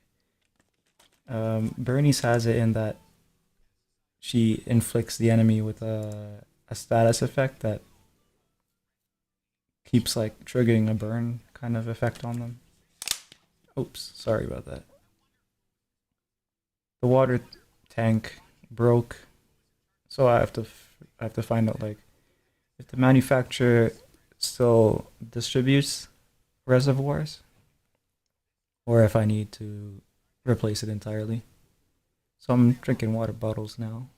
Bernice has it in that she inflicts the enemy with a status effect that keeps like triggering a burn kind of effect on them. Oops, sorry about that. The water tank broke, so I have to find out like if the manufacturer still distributes reservoirs or if I need to replace it entirely. So I'm drinking water bottles now.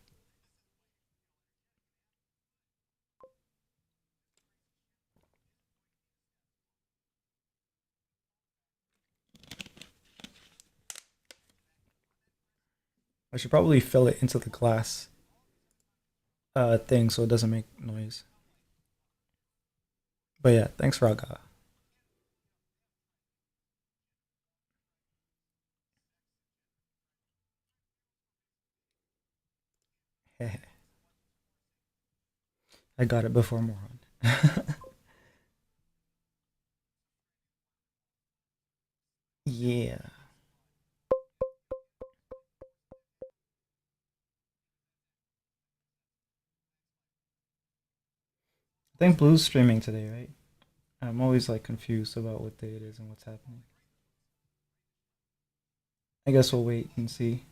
I should probably fill it into the glass thing so it doesn't make noise. But yeah, thanks Raga. I got it before Moron. Yeah. I think Blue's streaming today, right? I'm always like confused about what day it is and what's happening. I guess we'll wait and see.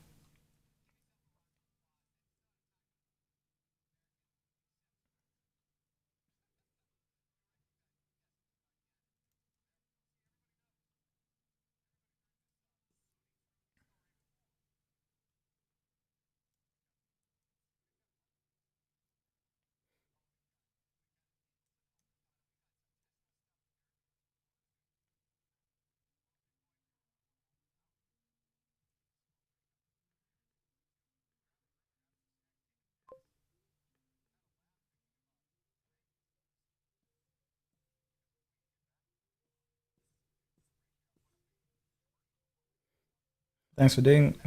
Thanks for doing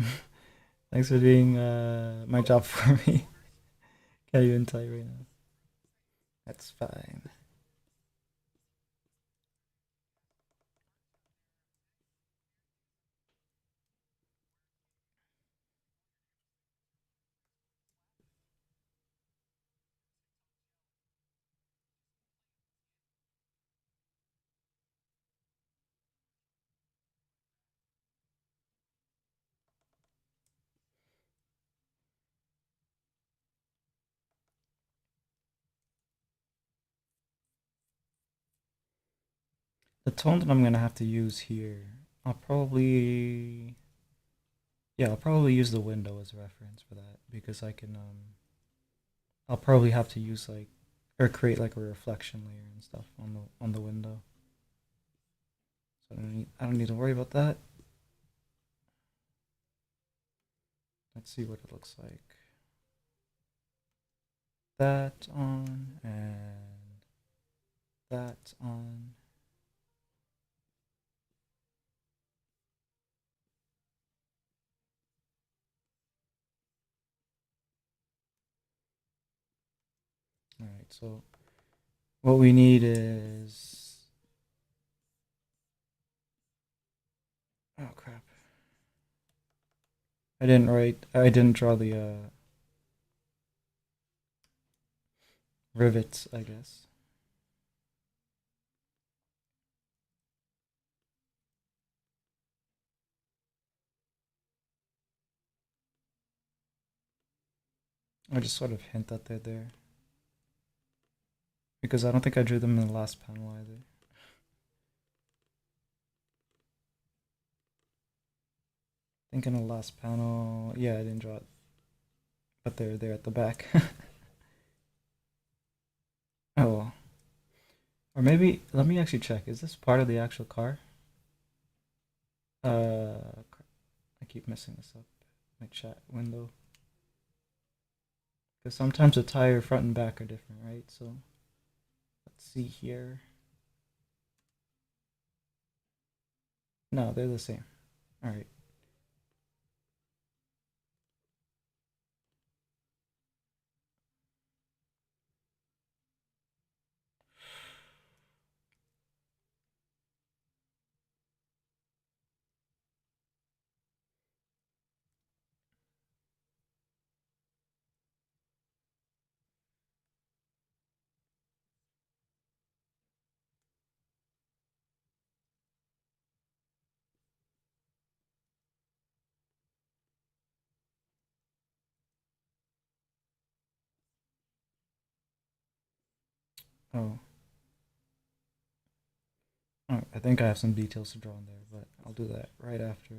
thanks for doing my job for me. Can't even tell you right now. That's fine. The tone that I'm gonna have to use here, I'll probably I'll probably use the window as a reference for that because I can I'll probably have to use like or create like a reflection layer and stuff on the window. So I don't need to worry about that. Let's see what it looks like. That on and that on. All right, so what we need is oh crap. I didn't draw the rivets, I guess. I just sort of hint that they're there because I don't think I drew them in the last panel either. I think in the last panel, yeah, I didn't draw it, but they're there at the back. Oh well. Or maybe let me actually check. Is this part of the actual car? Crap. I keep messing this up. My chat window. Because sometimes the tire front and back are different, right? So let's see here. No, they're the same. All right. Oh, oh, I think I have some details to draw in there, but I'll do that right after.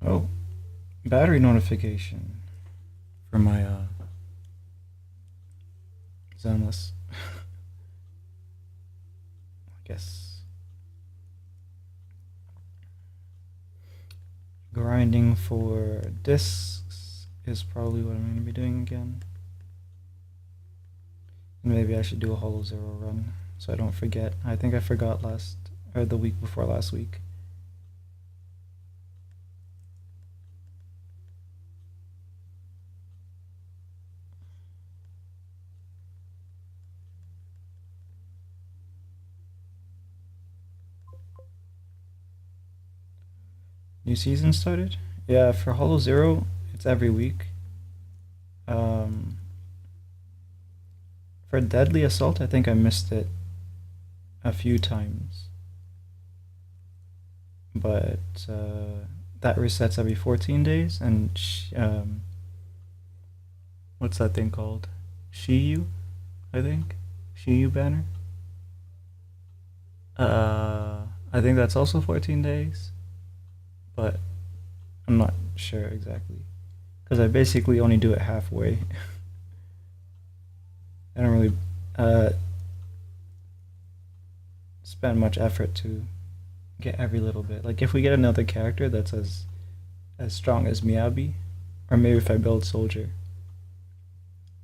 Oh, battery notification for my Zenless. I guess grinding for discs is probably what I'm going to be doing again. And maybe I should do a Hollow Zero run so I don't forget. I think I forgot last or the week before last week. New season started? Yeah, for Hollow Zero, it's every week. Um, for Deadly Assault, I think I missed it a few times, but that resets every 14 days. And what's that thing called? Shiyu, I think. Shiyu banner. I think that's also 14 days, but I'm not sure exactly because I basically only do it halfway. I don't really uh, spend much effort to get every little bit. Like if we get another character that's as strong as Miyabi, or maybe if I build Soldier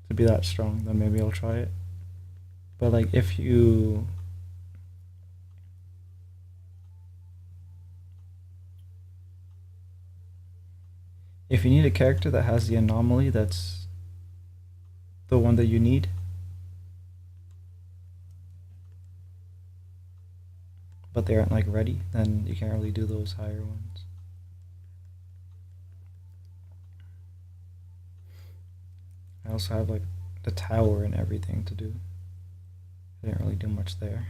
to be that strong, then maybe I'll try it. But like if you need a character that has the anomaly that's the one that you need, but they aren't like ready, then you can't really do those higher ones. I also have like the tower and everything to do. I didn't really do much there.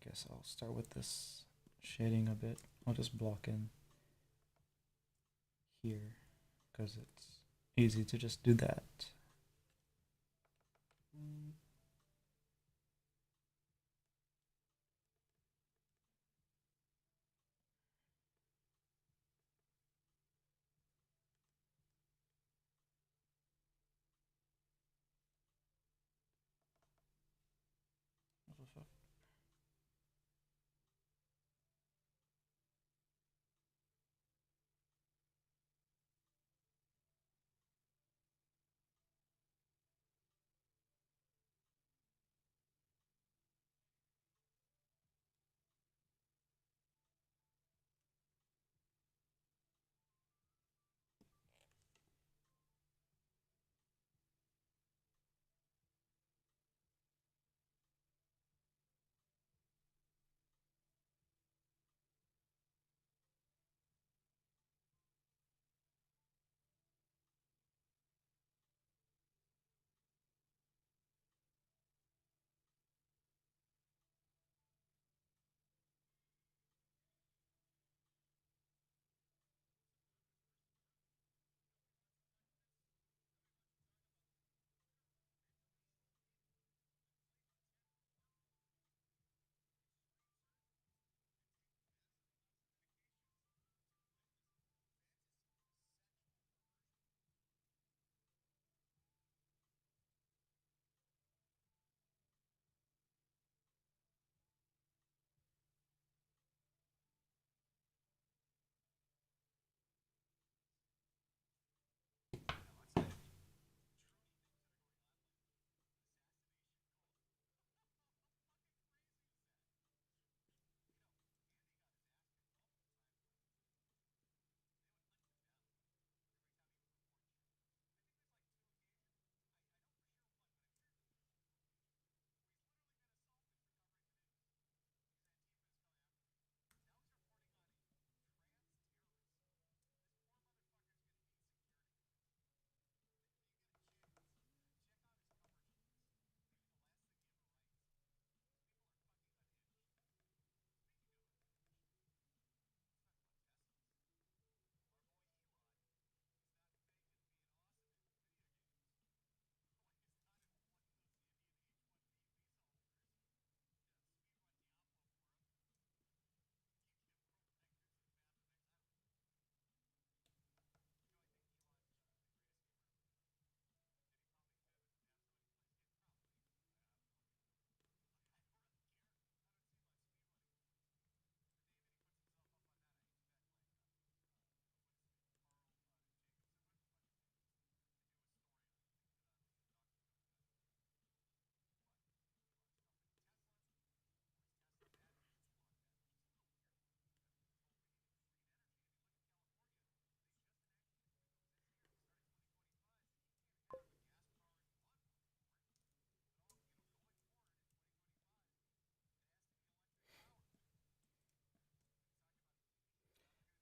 guess I'll start with this shading a bit. I'll just block in here because it's easy to just do that. What the fuck?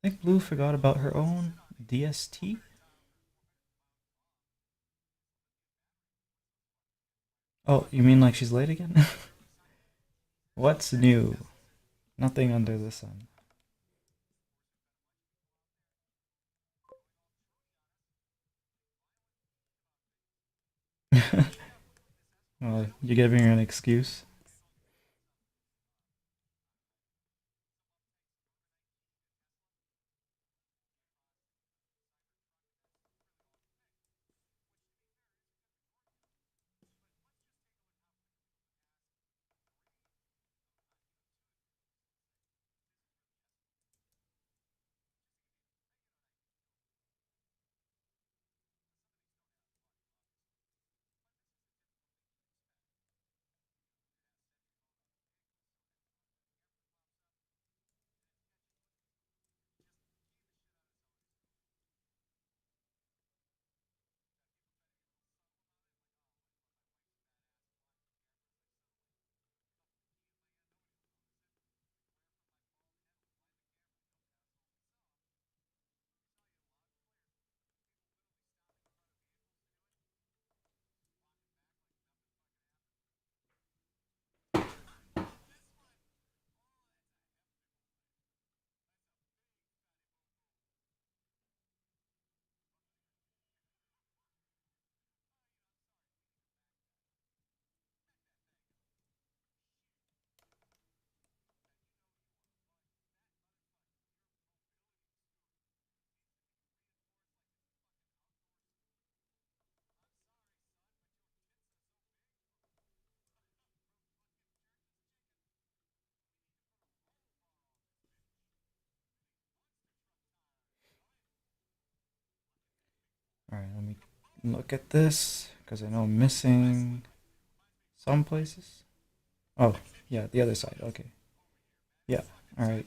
I think Blue forgot about her own DST. Oh, you mean like she's late again? What's new? Nothing under the sun. Well, you're giving her an excuse. Alright, let me look at this because I know I'm missing some places. Oh, yeah, the other side. Okay. Yeah. Alright.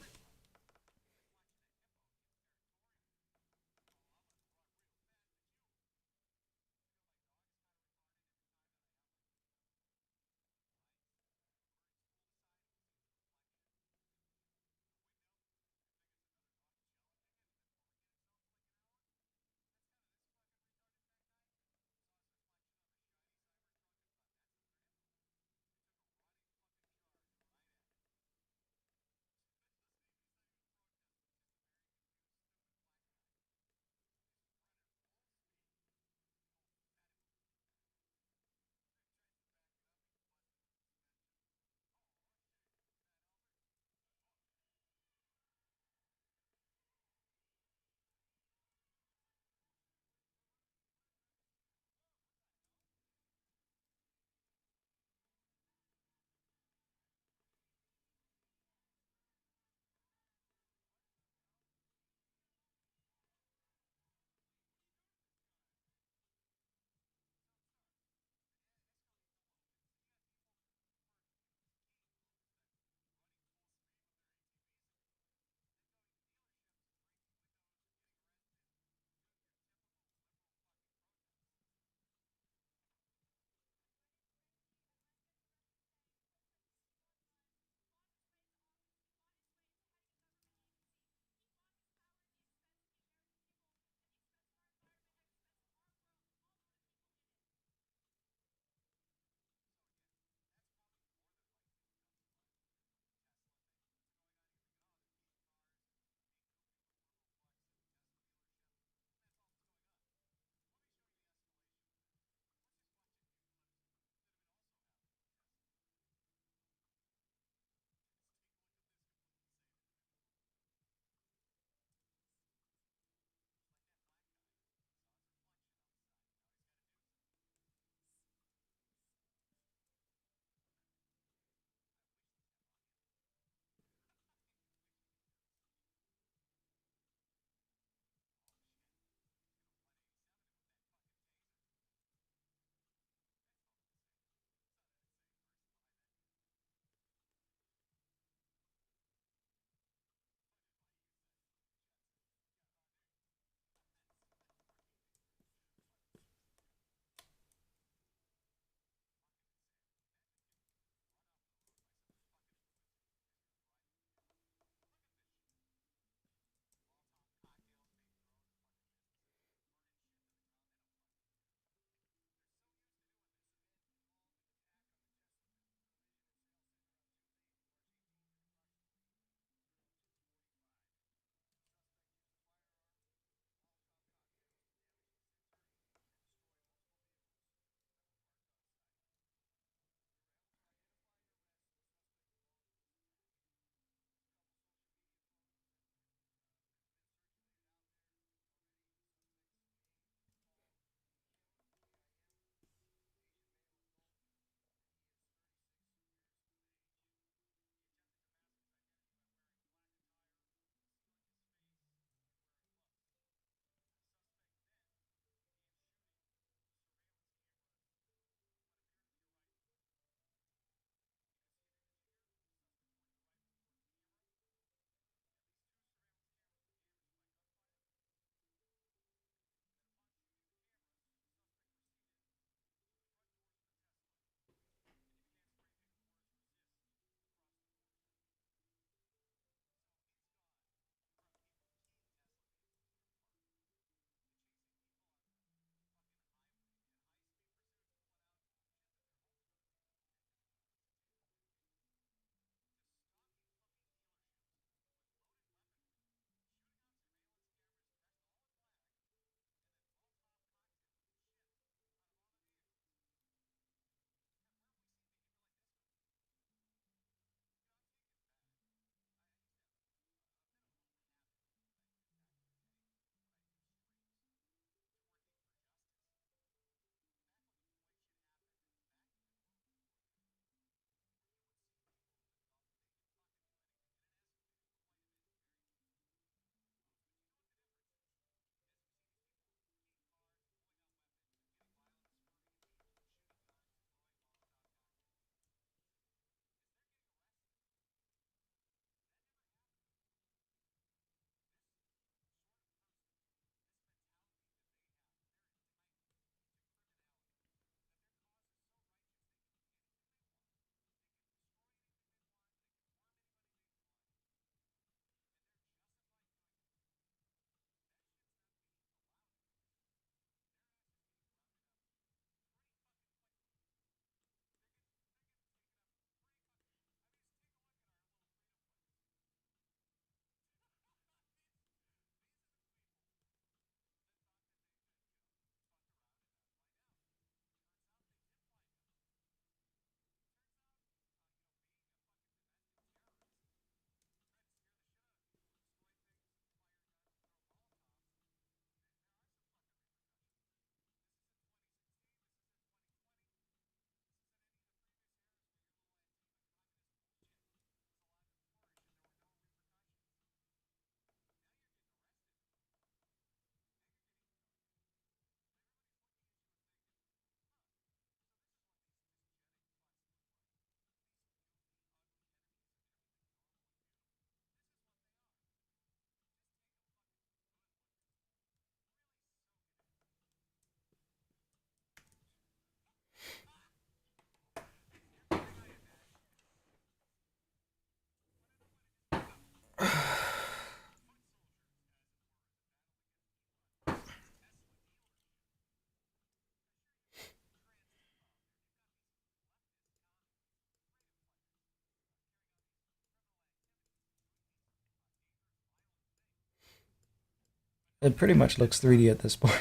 It pretty much looks 3D at this point.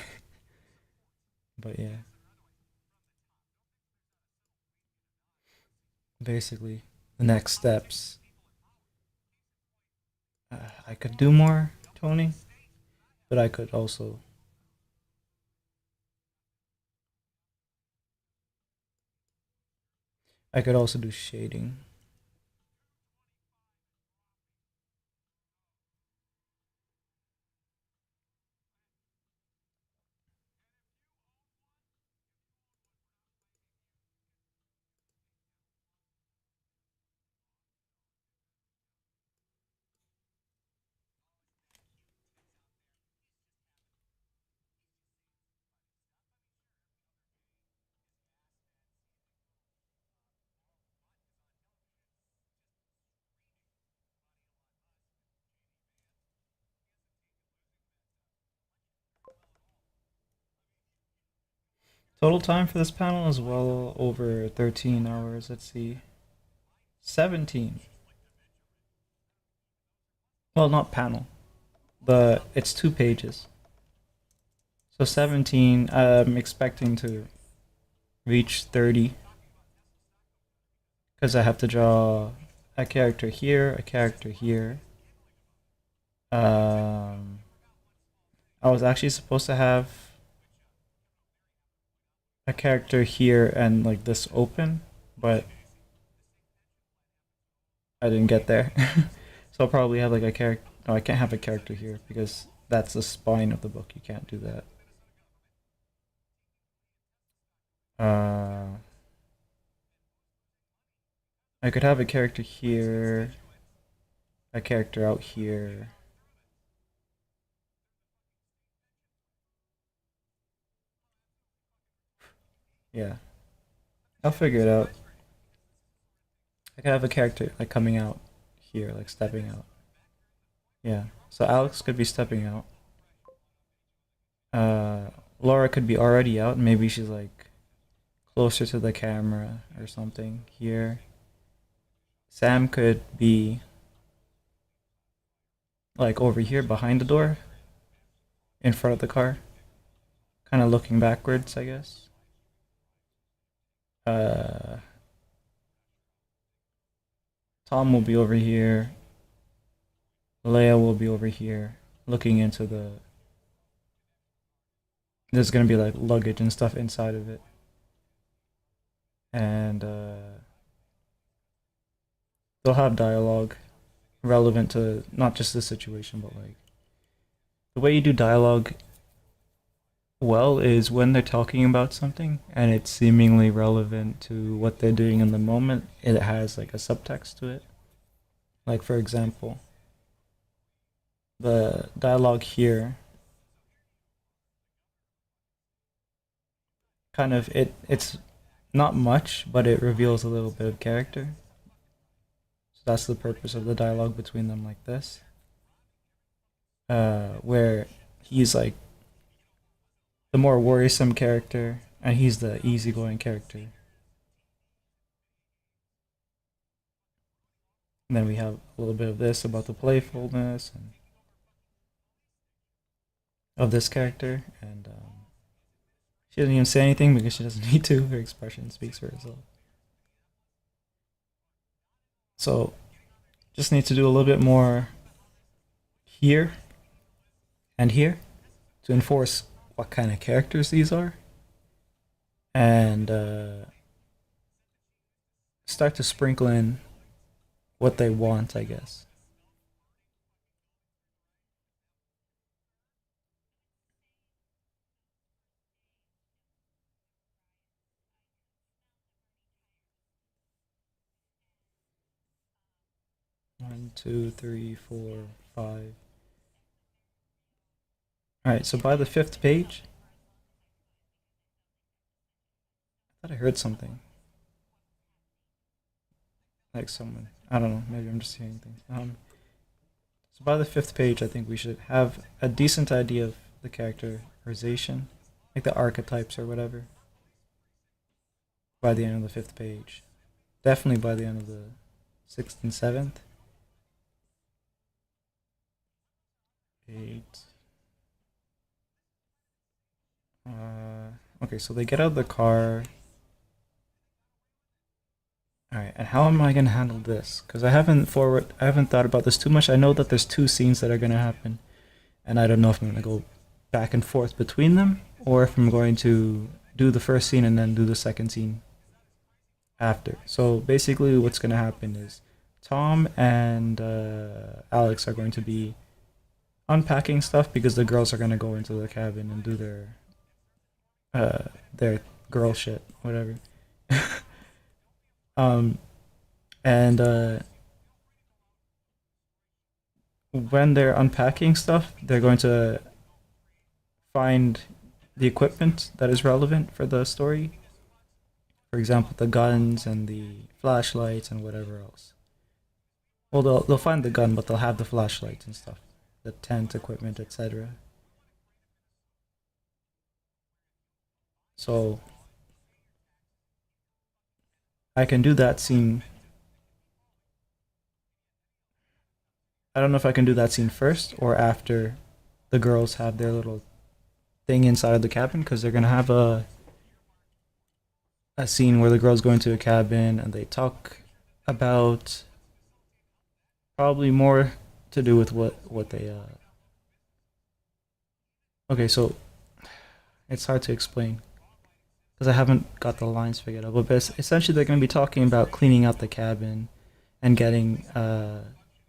But yeah, basically, the next steps. I could do more toning, but I could also do shading. Total time for this panel is well over 13 hours. Let's see. 17. Well, not panel, but it's 2 pages. So 17, I'm expecting to reach 30 because I have to draw a character here, a character here. Um, I was actually supposed to have a character here and like this open, but I didn't get there. So I'll probably have like a character. No, I can't have a character here because that's the spine of the book. You can't do that. Uh, I could have a character here, a character out here. Yeah, I'll figure it out. I could have a character like coming out here, like stepping out. Yeah. So Alex could be stepping out. Uh, Laura could be already out. Maybe she's like closer to the camera or something here. Sam could be like over here behind the door, in front of the car, kind of looking backwards, I guess. Uh, Tom will be over here. Leia will be over here, looking into the. There's gonna be like luggage and stuff inside of it, and they'll have dialogue relevant to not just the situation, but like the way you do dialogue well is when they're talking about something and it's seemingly relevant to what they're doing in the moment. It has like a subtext to it. Like for example, the dialogue here kind of it's not much, but it reveals a little bit of character. So that's the purpose of the dialogue between them like this. Where he's like the more worrisome character and he's the easygoing character. And then we have a little bit of this about the playfulness and of this character, and she doesn't even say anything because she doesn't need to. Her expression speaks for itself. So just need to do a little bit more here and here to enforce what kind of characters these are, and start to sprinkle in what they want, I guess. One, two, three, four, five. All right. So by the fifth page, I thought I heard something like someone. I don't know. Maybe I'm just hearing things. So by the fifth page, I think we should have a decent idea of the characterization, like the archetypes or whatever, by the end of the fifth page. Definitely by the end of the sixth and seventh. 8. Okay, so they get out of the car. All right, and how am I gonna handle this? Because I haven't thought about this too much. I know that there's two scenes that are gonna happen, and I don't know if I'm gonna go back and forth between them, or if I'm going to do the first scene and then do the second scene after. So basically, what's gonna happen is Tom and Alex are going to be unpacking stuff because the girls are gonna go into the cabin and do their girl shit, whatever. um, and when they're unpacking stuff, they're going to find the equipment that is relevant for the story. For example, the guns and the flashlights and whatever else. Well, they'll find the gun, but they'll have the flashlights and stuff, the tent equipment, etc. So I can do that scene. I don't know if I can do that scene first or after the girls have their little thing inside of the cabin because they're gonna have a scene where the girls go into a cabin and they talk about probably more to do with what they okay, so it's hard to explain because I haven't got the lines figured out, but essentially they're going to be talking about cleaning out the cabin and getting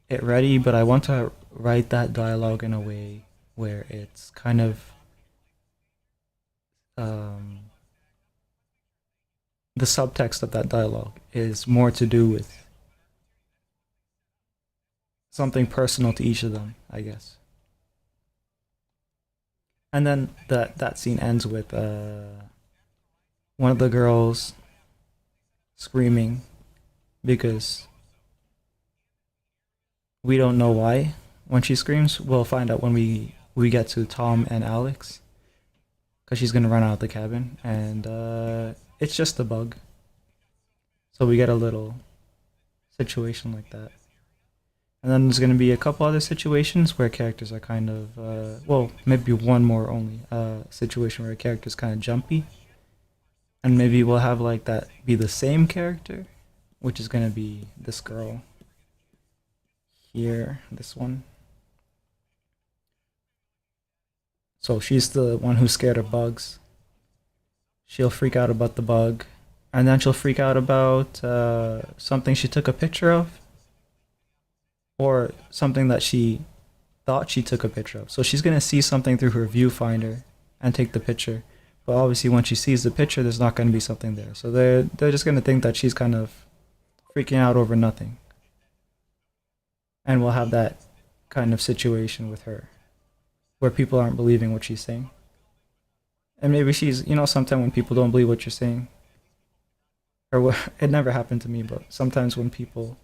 it ready, but I want to write that dialogue in a way where it's kind of um, the subtext of that dialogue is more to do with something personal to each of them, I guess. And then that scene ends with one of the girls screaming because we don't know why when she screams. We'll find out when we get to Tom and Alex because she's gonna run out of the cabin, and it's just a bug. So we get a little situation like that, and then there's gonna be a couple other situations where characters are kind of well, maybe one more only situation where a character's kind of jumpy, and maybe we'll have like that be the same character, which is gonna be this girl here, this one. So she's the one who's scared of bugs. She'll freak out about the bug, and then she'll freak out about something she took a picture of, or something that she thought she took a picture of. So she's gonna see something through her viewfinder and take the picture. But obviously, when she sees the picture, there's not gonna be something there. So they're just gonna think that she's kind of freaking out over nothing, and we'll have that kind of situation with her where people aren't believing what she's saying. And maybe she's, sometimes when people don't believe what you're saying, or what, it never happened to me, but sometimes when people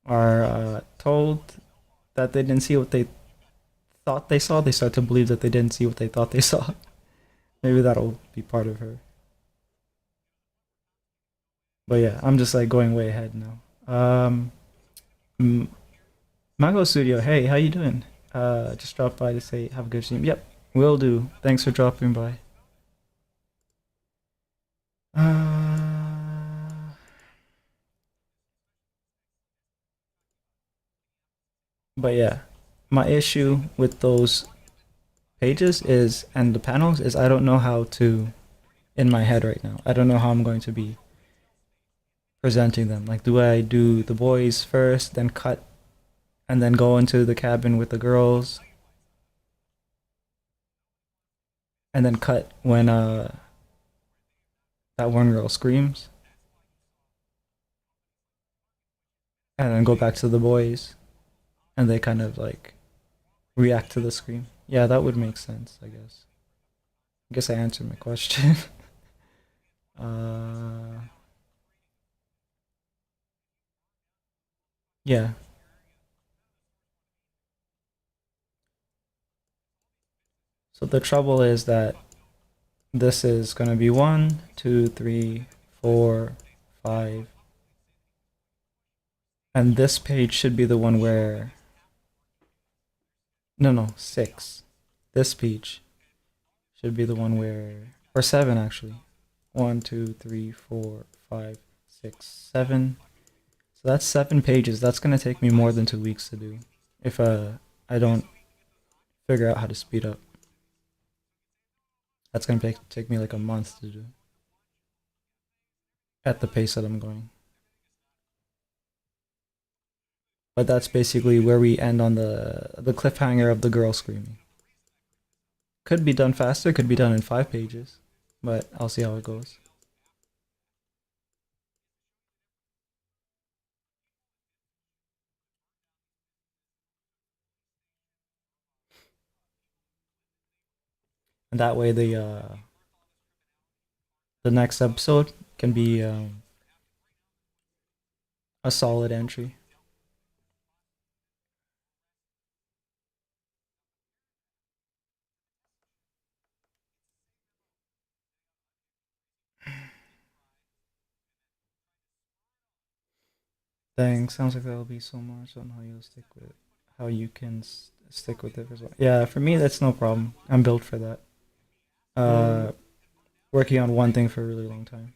are told that they didn't see what they thought they saw, they start to believe that they didn't see what they thought they saw. Maybe that'll be part of her. But yeah, I'm just like going way ahead now. M- Mango Studio, hey, how you doing? Just dropped by to say have a good stream. Yep, will do. Thanks for dropping by. Uh, but yeah, my issue with those pages is and the panels is I don't know how to in my head right now. I don't know how I'm going to be presenting them. Like, do I do the boys first, then cut, and then go into the cabin with the girls, and then cut when that one girl screams, and then go back to the boys, and they kind of like react to the scream. Yeah, that would make sense, I guess. I guess I answered my question. uh, yeah. So the trouble is that this is gonna be one, two, three, four, five, and this page should be the one where no, six. This page should be the one where, or seven actually. One, two, three, four, five, six, seven. So that's 7 pages. That's gonna take me more than 2 weeks to do if I don't figure out how to speed up. That's gonna take me like a month to do at the pace that I'm going. But that's basically where we end on the cliffhanger of the girl screaming. Could be done faster. Could be done in 5 pages, but I'll see how it goes. And that way the next episode can be a solid entry. Thanks. Sounds like that'll be so much on how you'll stick with how you can stick with it as well. Yeah, for me that's no problem. I'm built for that. Uh, Working on one thing for a really long time.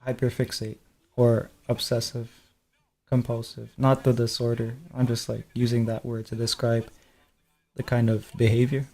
Hyperfixate or obsessive compulsive. Not the disorder. I'm just like using that word to describe the kind of behavior.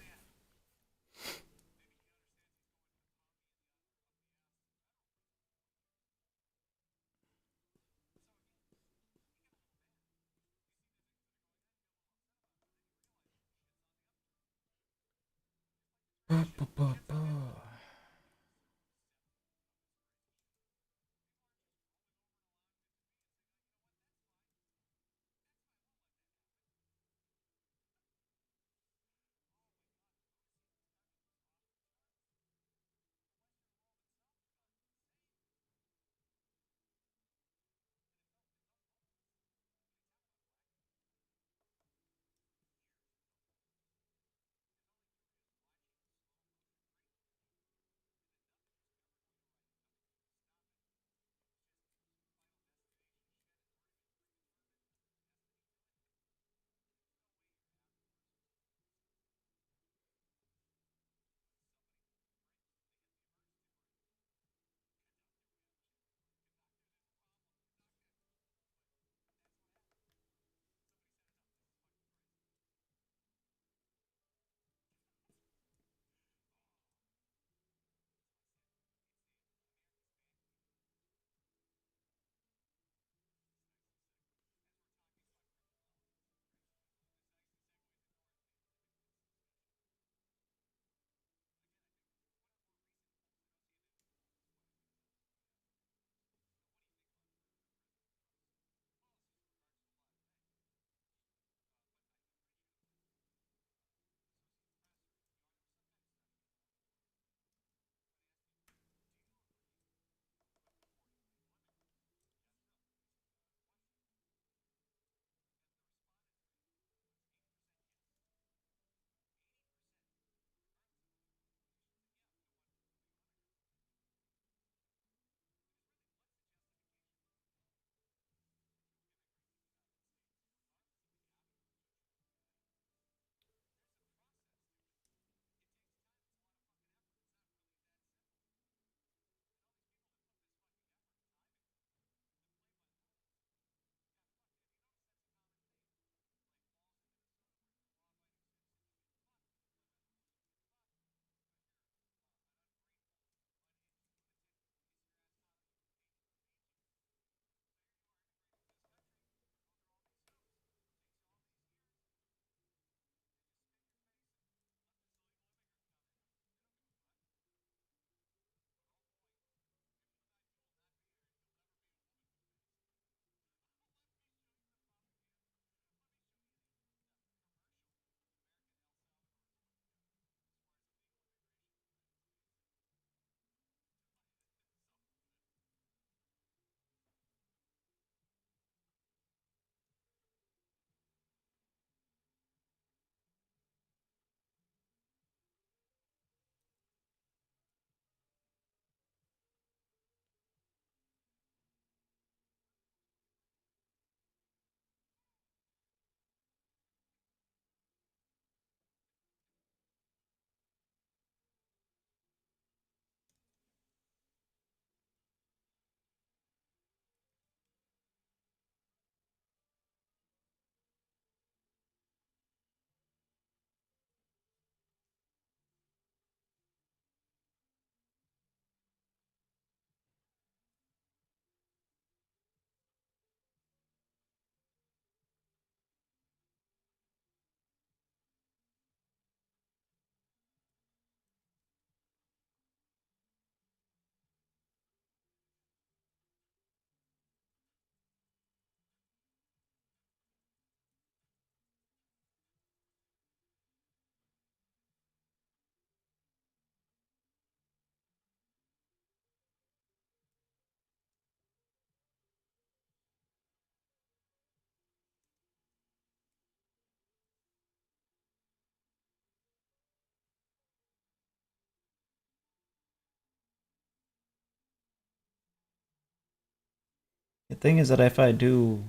The thing is that if I do,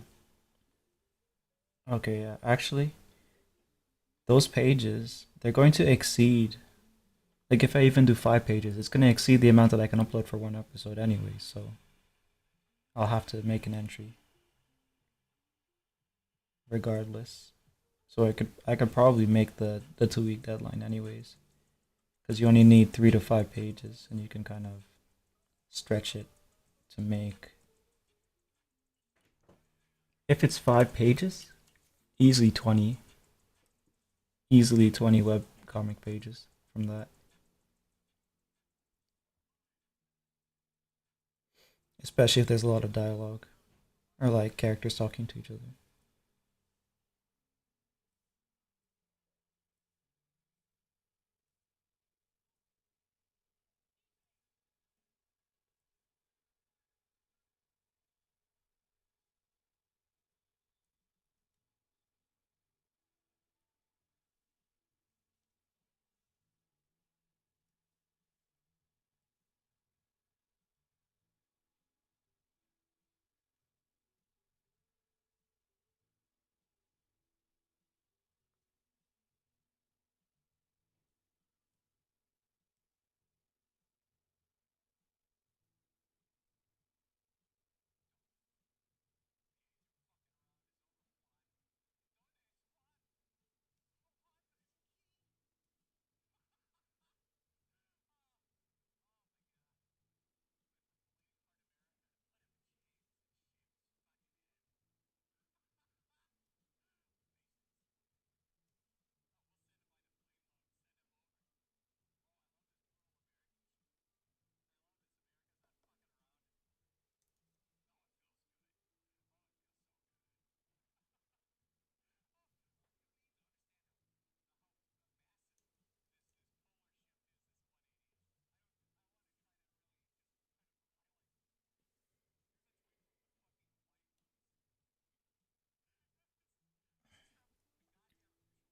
okay, yeah, actually, those pages, they're going to exceed, like if I even do 5 pages, it's going to exceed the amount that I can upload for one episode anyway, so I'll have to make an entry regardless. So I could probably make the 2 week deadline anyways, because you only need 3 to 5 pages, and you can kind of stretch it to make. If it's 5 pages, easily 20, easily 20 web comic pages from that. Especially if there's a lot of dialogue or like characters talking to each other.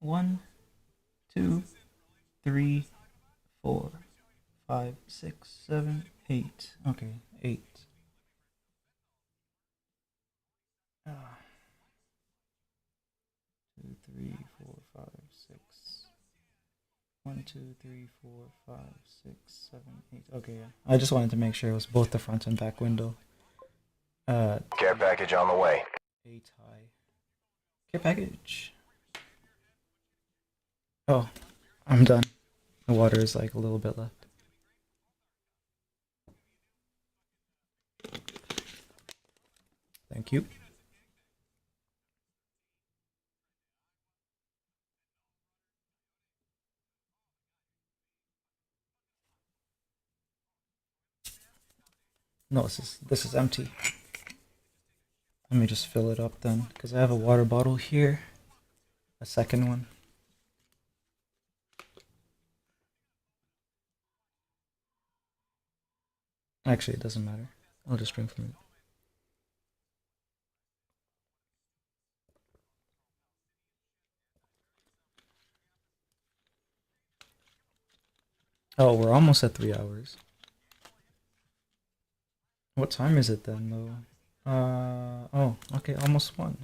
One, two, three, 4, 5, 6, 7, 8. Okay, 8. Ah, 2, 3, 4, 5, 6. 1, 2, 3, 4, 5, 6, 7, 8. Okay, yeah. I just wanted to make sure it was both the front and back window. Care package on the way. 8 high. Care package. Oh, I'm done. The water is like a little bit left. Thank you. No, this is empty. Let me just fill it up then, because I have a water bottle here. A second one. Actually, it doesn't matter. I'll just drink from it. Oh, we're almost at 3 hours. What time is it then, though? Oh, okay, almost one.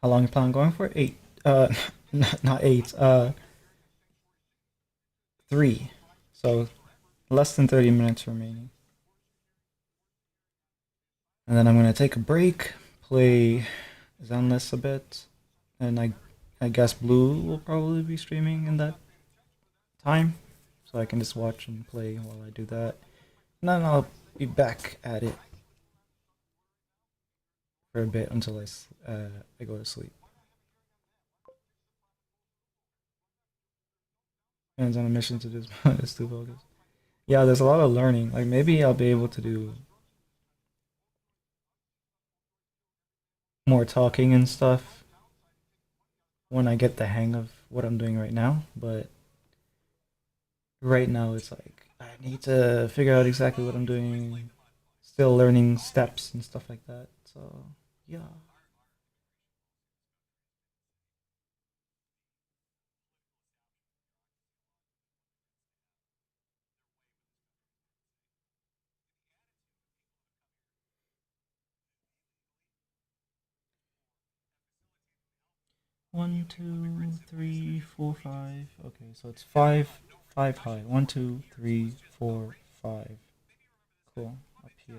How long you plan on going for? 8. Not 8. 3. So less than 30 minutes remaining. And then I'm gonna take a break, play Zenless a bit, and I guess Blue will probably be streaming in that time, so I can just watch and play while I do that. And then I'll be back at it for a bit until I go to sleep. And on a mission to just is too focused. Yeah, there's a lot of learning. Like maybe I'll be able to do more talking and stuff when I get the hang of what I'm doing right now. But right now, it's like I need to figure out exactly what I'm doing. Still learning steps and stuff like that. So yeah. 1, 2, 3, 4, 5. Okay, so it's five high. 1, 2, 3, 4, 5. Cool. Up here.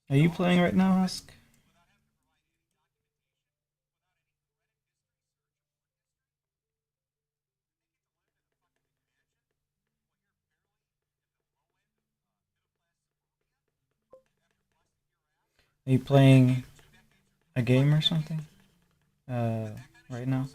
Are you playing right now, Husk? Are you playing a game or something? Uh, right now?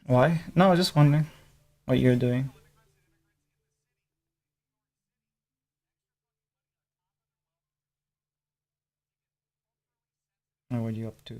Why? No, I was just wondering what you're doing. Or what you up to?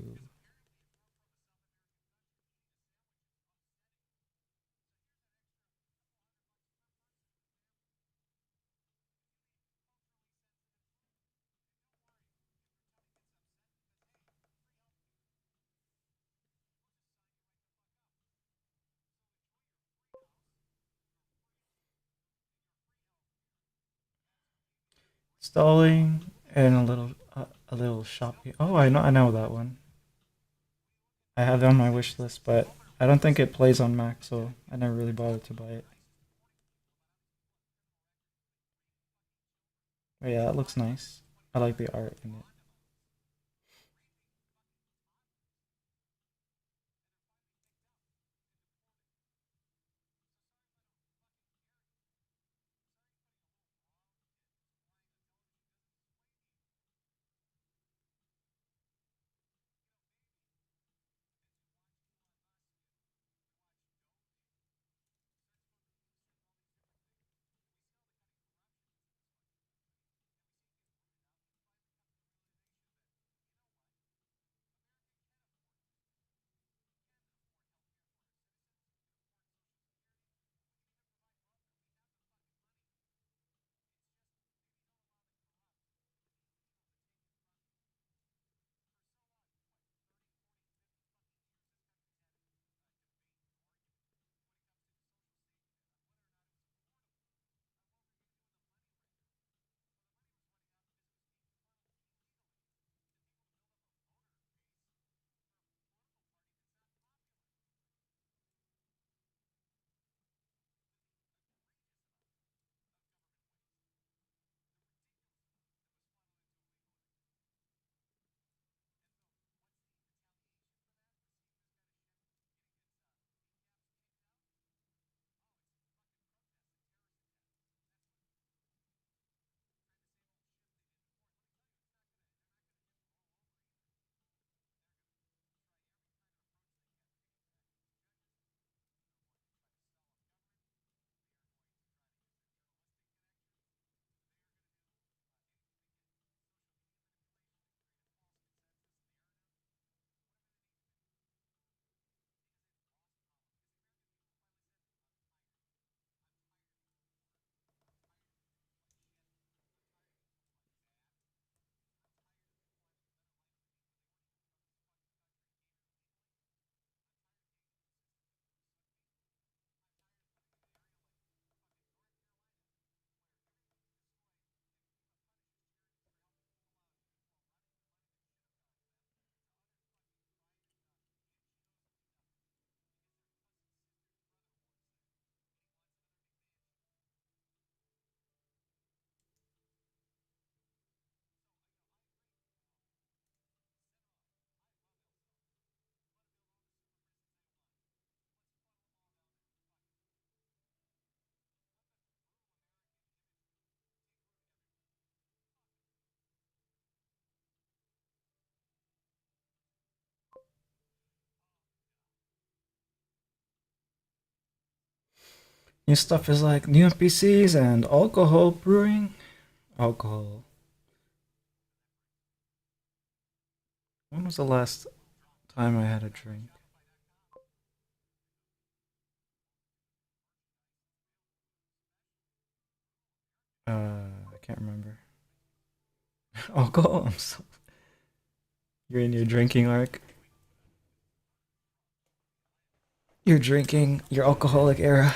Stalling and a little shop. Oh, I know that one. I have it on my wish list, but I don't think it plays on Mac, so I never really bothered to buy it. But yeah, it looks nice. I like the art in it. New stuff is like new NPCs and alcohol brewing. Alcohol. When was the last time I had a drink? I can't remember. Alcohol? You're in your drinking arc. You're drinking your alcoholic era.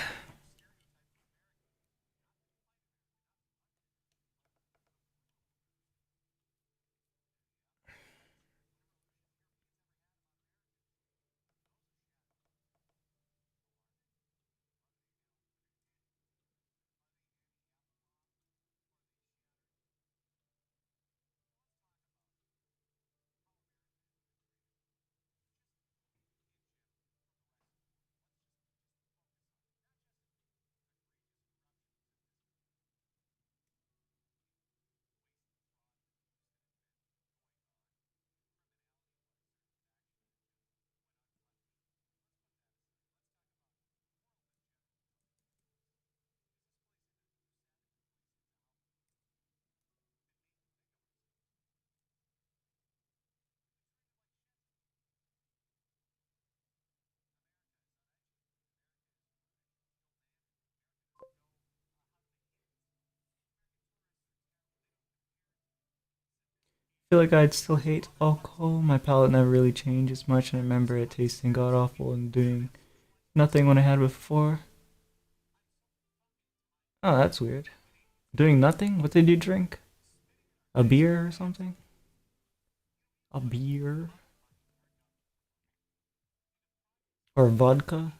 feel like I'd still hate alcohol. My palate never really changed as much, and I remember it tasting god awful and doing nothing when I had before. Oh, that's weird. Doing nothing? What did you drink? A beer or something? A beer? Or vodka?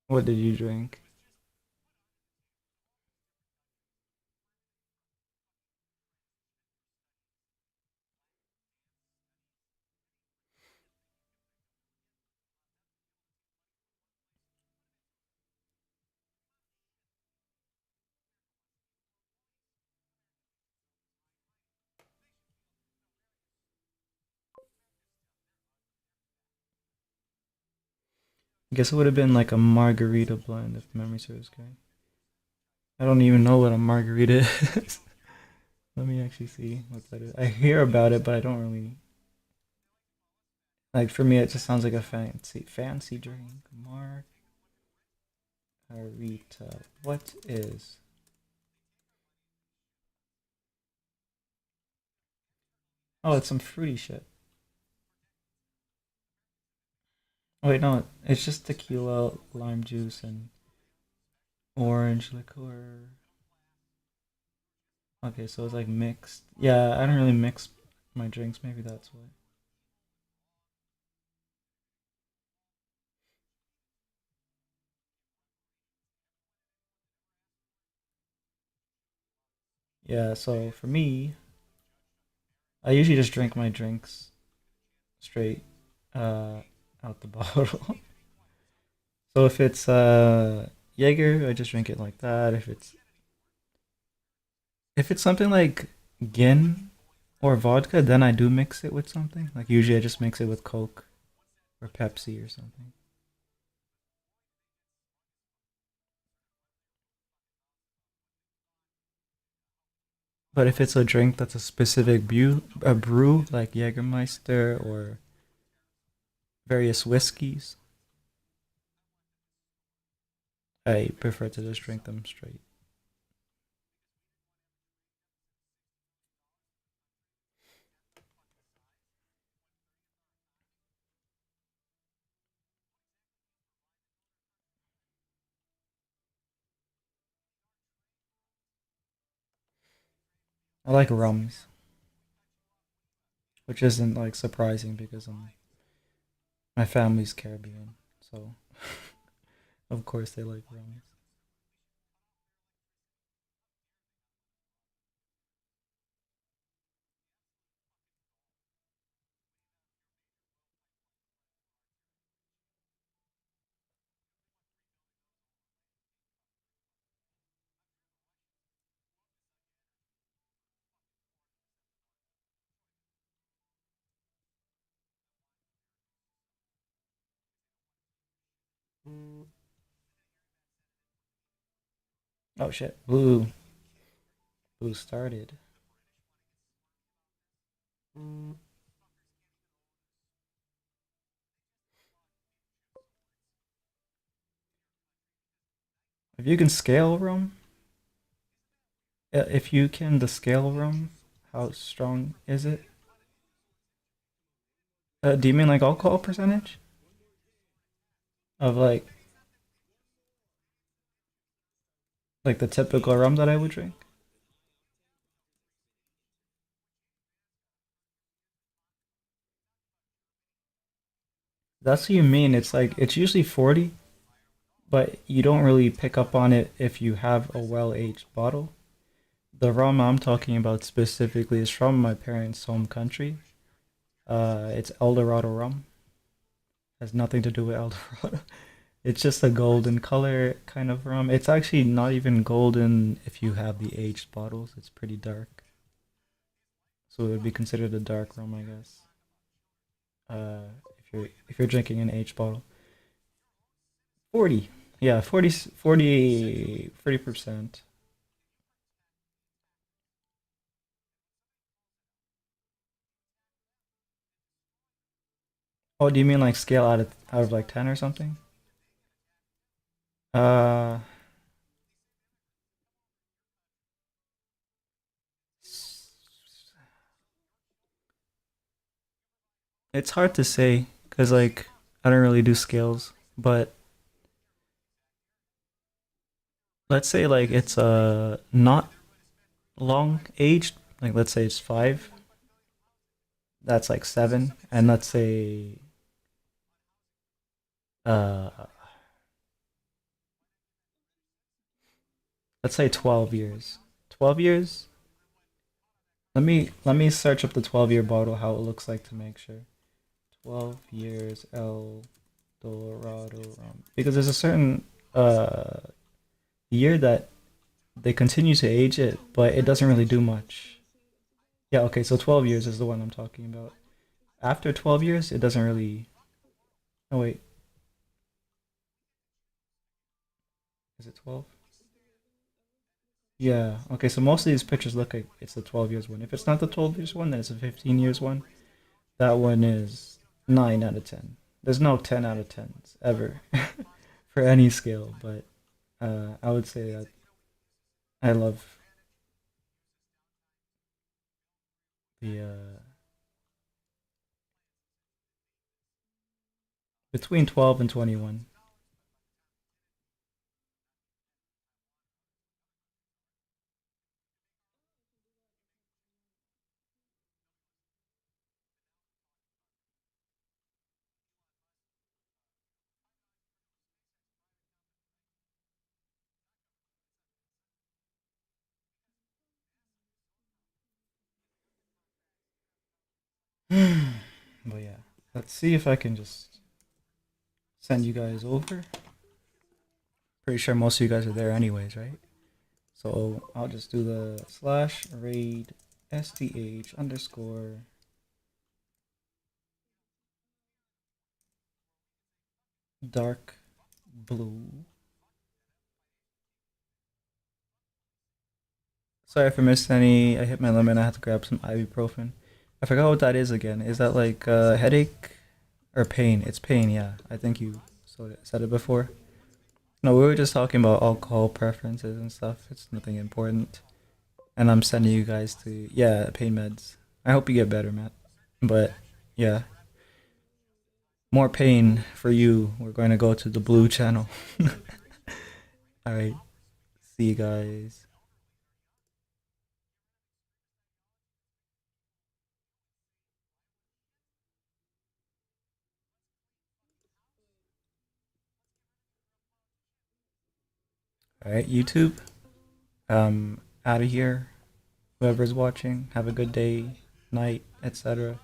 What did you drink? I guess it would have been like a margarita blend if memory serves correct. I don't even know what a margarita is. Let me actually see what that is. I hear about it, but I don't really like. For me, it just sounds like a fancy drink. Margarita. What is? Oh, it's some fruity shit. Oh, wait, no, it's just tequila, lime juice, and orange liqueur. Okay, so it's like mixed. Yeah, I don't really mix my drinks. Maybe that's why. Yeah, so for me, I usually just drink my drinks straight uh, out the bottle. So if it's Jaeger, I just drink it like that. If it's something like gin or vodka, then I do mix it with something. Like usually I just mix it with Coke or Pepsi or something. But if it's a drink that's a specific brew like Jägermeister or various whiskeys, I prefer to just drink them straight. I like rums, which isn't like surprising because my family's Caribbean, so of course they like rums. Oh shit! Blue started. If you can scale rum, if you can the scale rum, how strong is it? Do you mean like alcohol percentage of like the typical rum that I would drink? That's what you mean. It's like it's usually 40, but you don't really pick up on it if you have a well-aged bottle. The rum I'm talking about specifically is from my parents' home country. It's El Dorado rum. Has nothing to do with El Dorado. It's just a golden color kind of rum. It's actually not even golden if you have the aged bottles. It's pretty dark. So it would be considered a dark rum, I guess. If you're drinking an aged bottle. 40. Yeah, 40%. Oh, do you mean like scale out of like 10 or something? Uh It's hard to say because like I don't really do scales, but let's say like it's not long aged. Like let's say it's 5. That's like 7, and uh let's say 12 years. 12 years. Let me search up the 12-year bottle how it looks like to make sure. 12 years El Dorado rum because there's a certain uh year that they continue to age it, but it doesn't really do much. Yeah, okay, so 12 years is the one I'm talking about. After 12 years, it doesn't really. Oh, wait, is it 12? Yeah, okay, so most of these pictures look like it's the 12 years one. If it's not the 12 years one, then it's a 15 years one. That one is 9 out of 10. There's no 10 out of 10s ever for any scale, but I would say that I love the between 12 and 21. But yeah, let's see if I can just send you guys over. Pretty sure most of you guys are there anyways, right? So I'll just do the slash raid sth underscore dark blue. Sorry if I missed any. I hit my limit. I had to grab some ibuprofen. I forgot what that is again. Is that like headache or pain? It's pain, yeah. I think you said it before. No, we were just talking about alcohol preferences and stuff. It's nothing important. And I'm sending you guys to, yeah, pain meds. I hope you get better, Matt. But yeah, more pain for you. We're going to go to the blue channel. All right. See you guys. All right, YouTube. Out of here. Whoever's watching, have a good day, night, etc.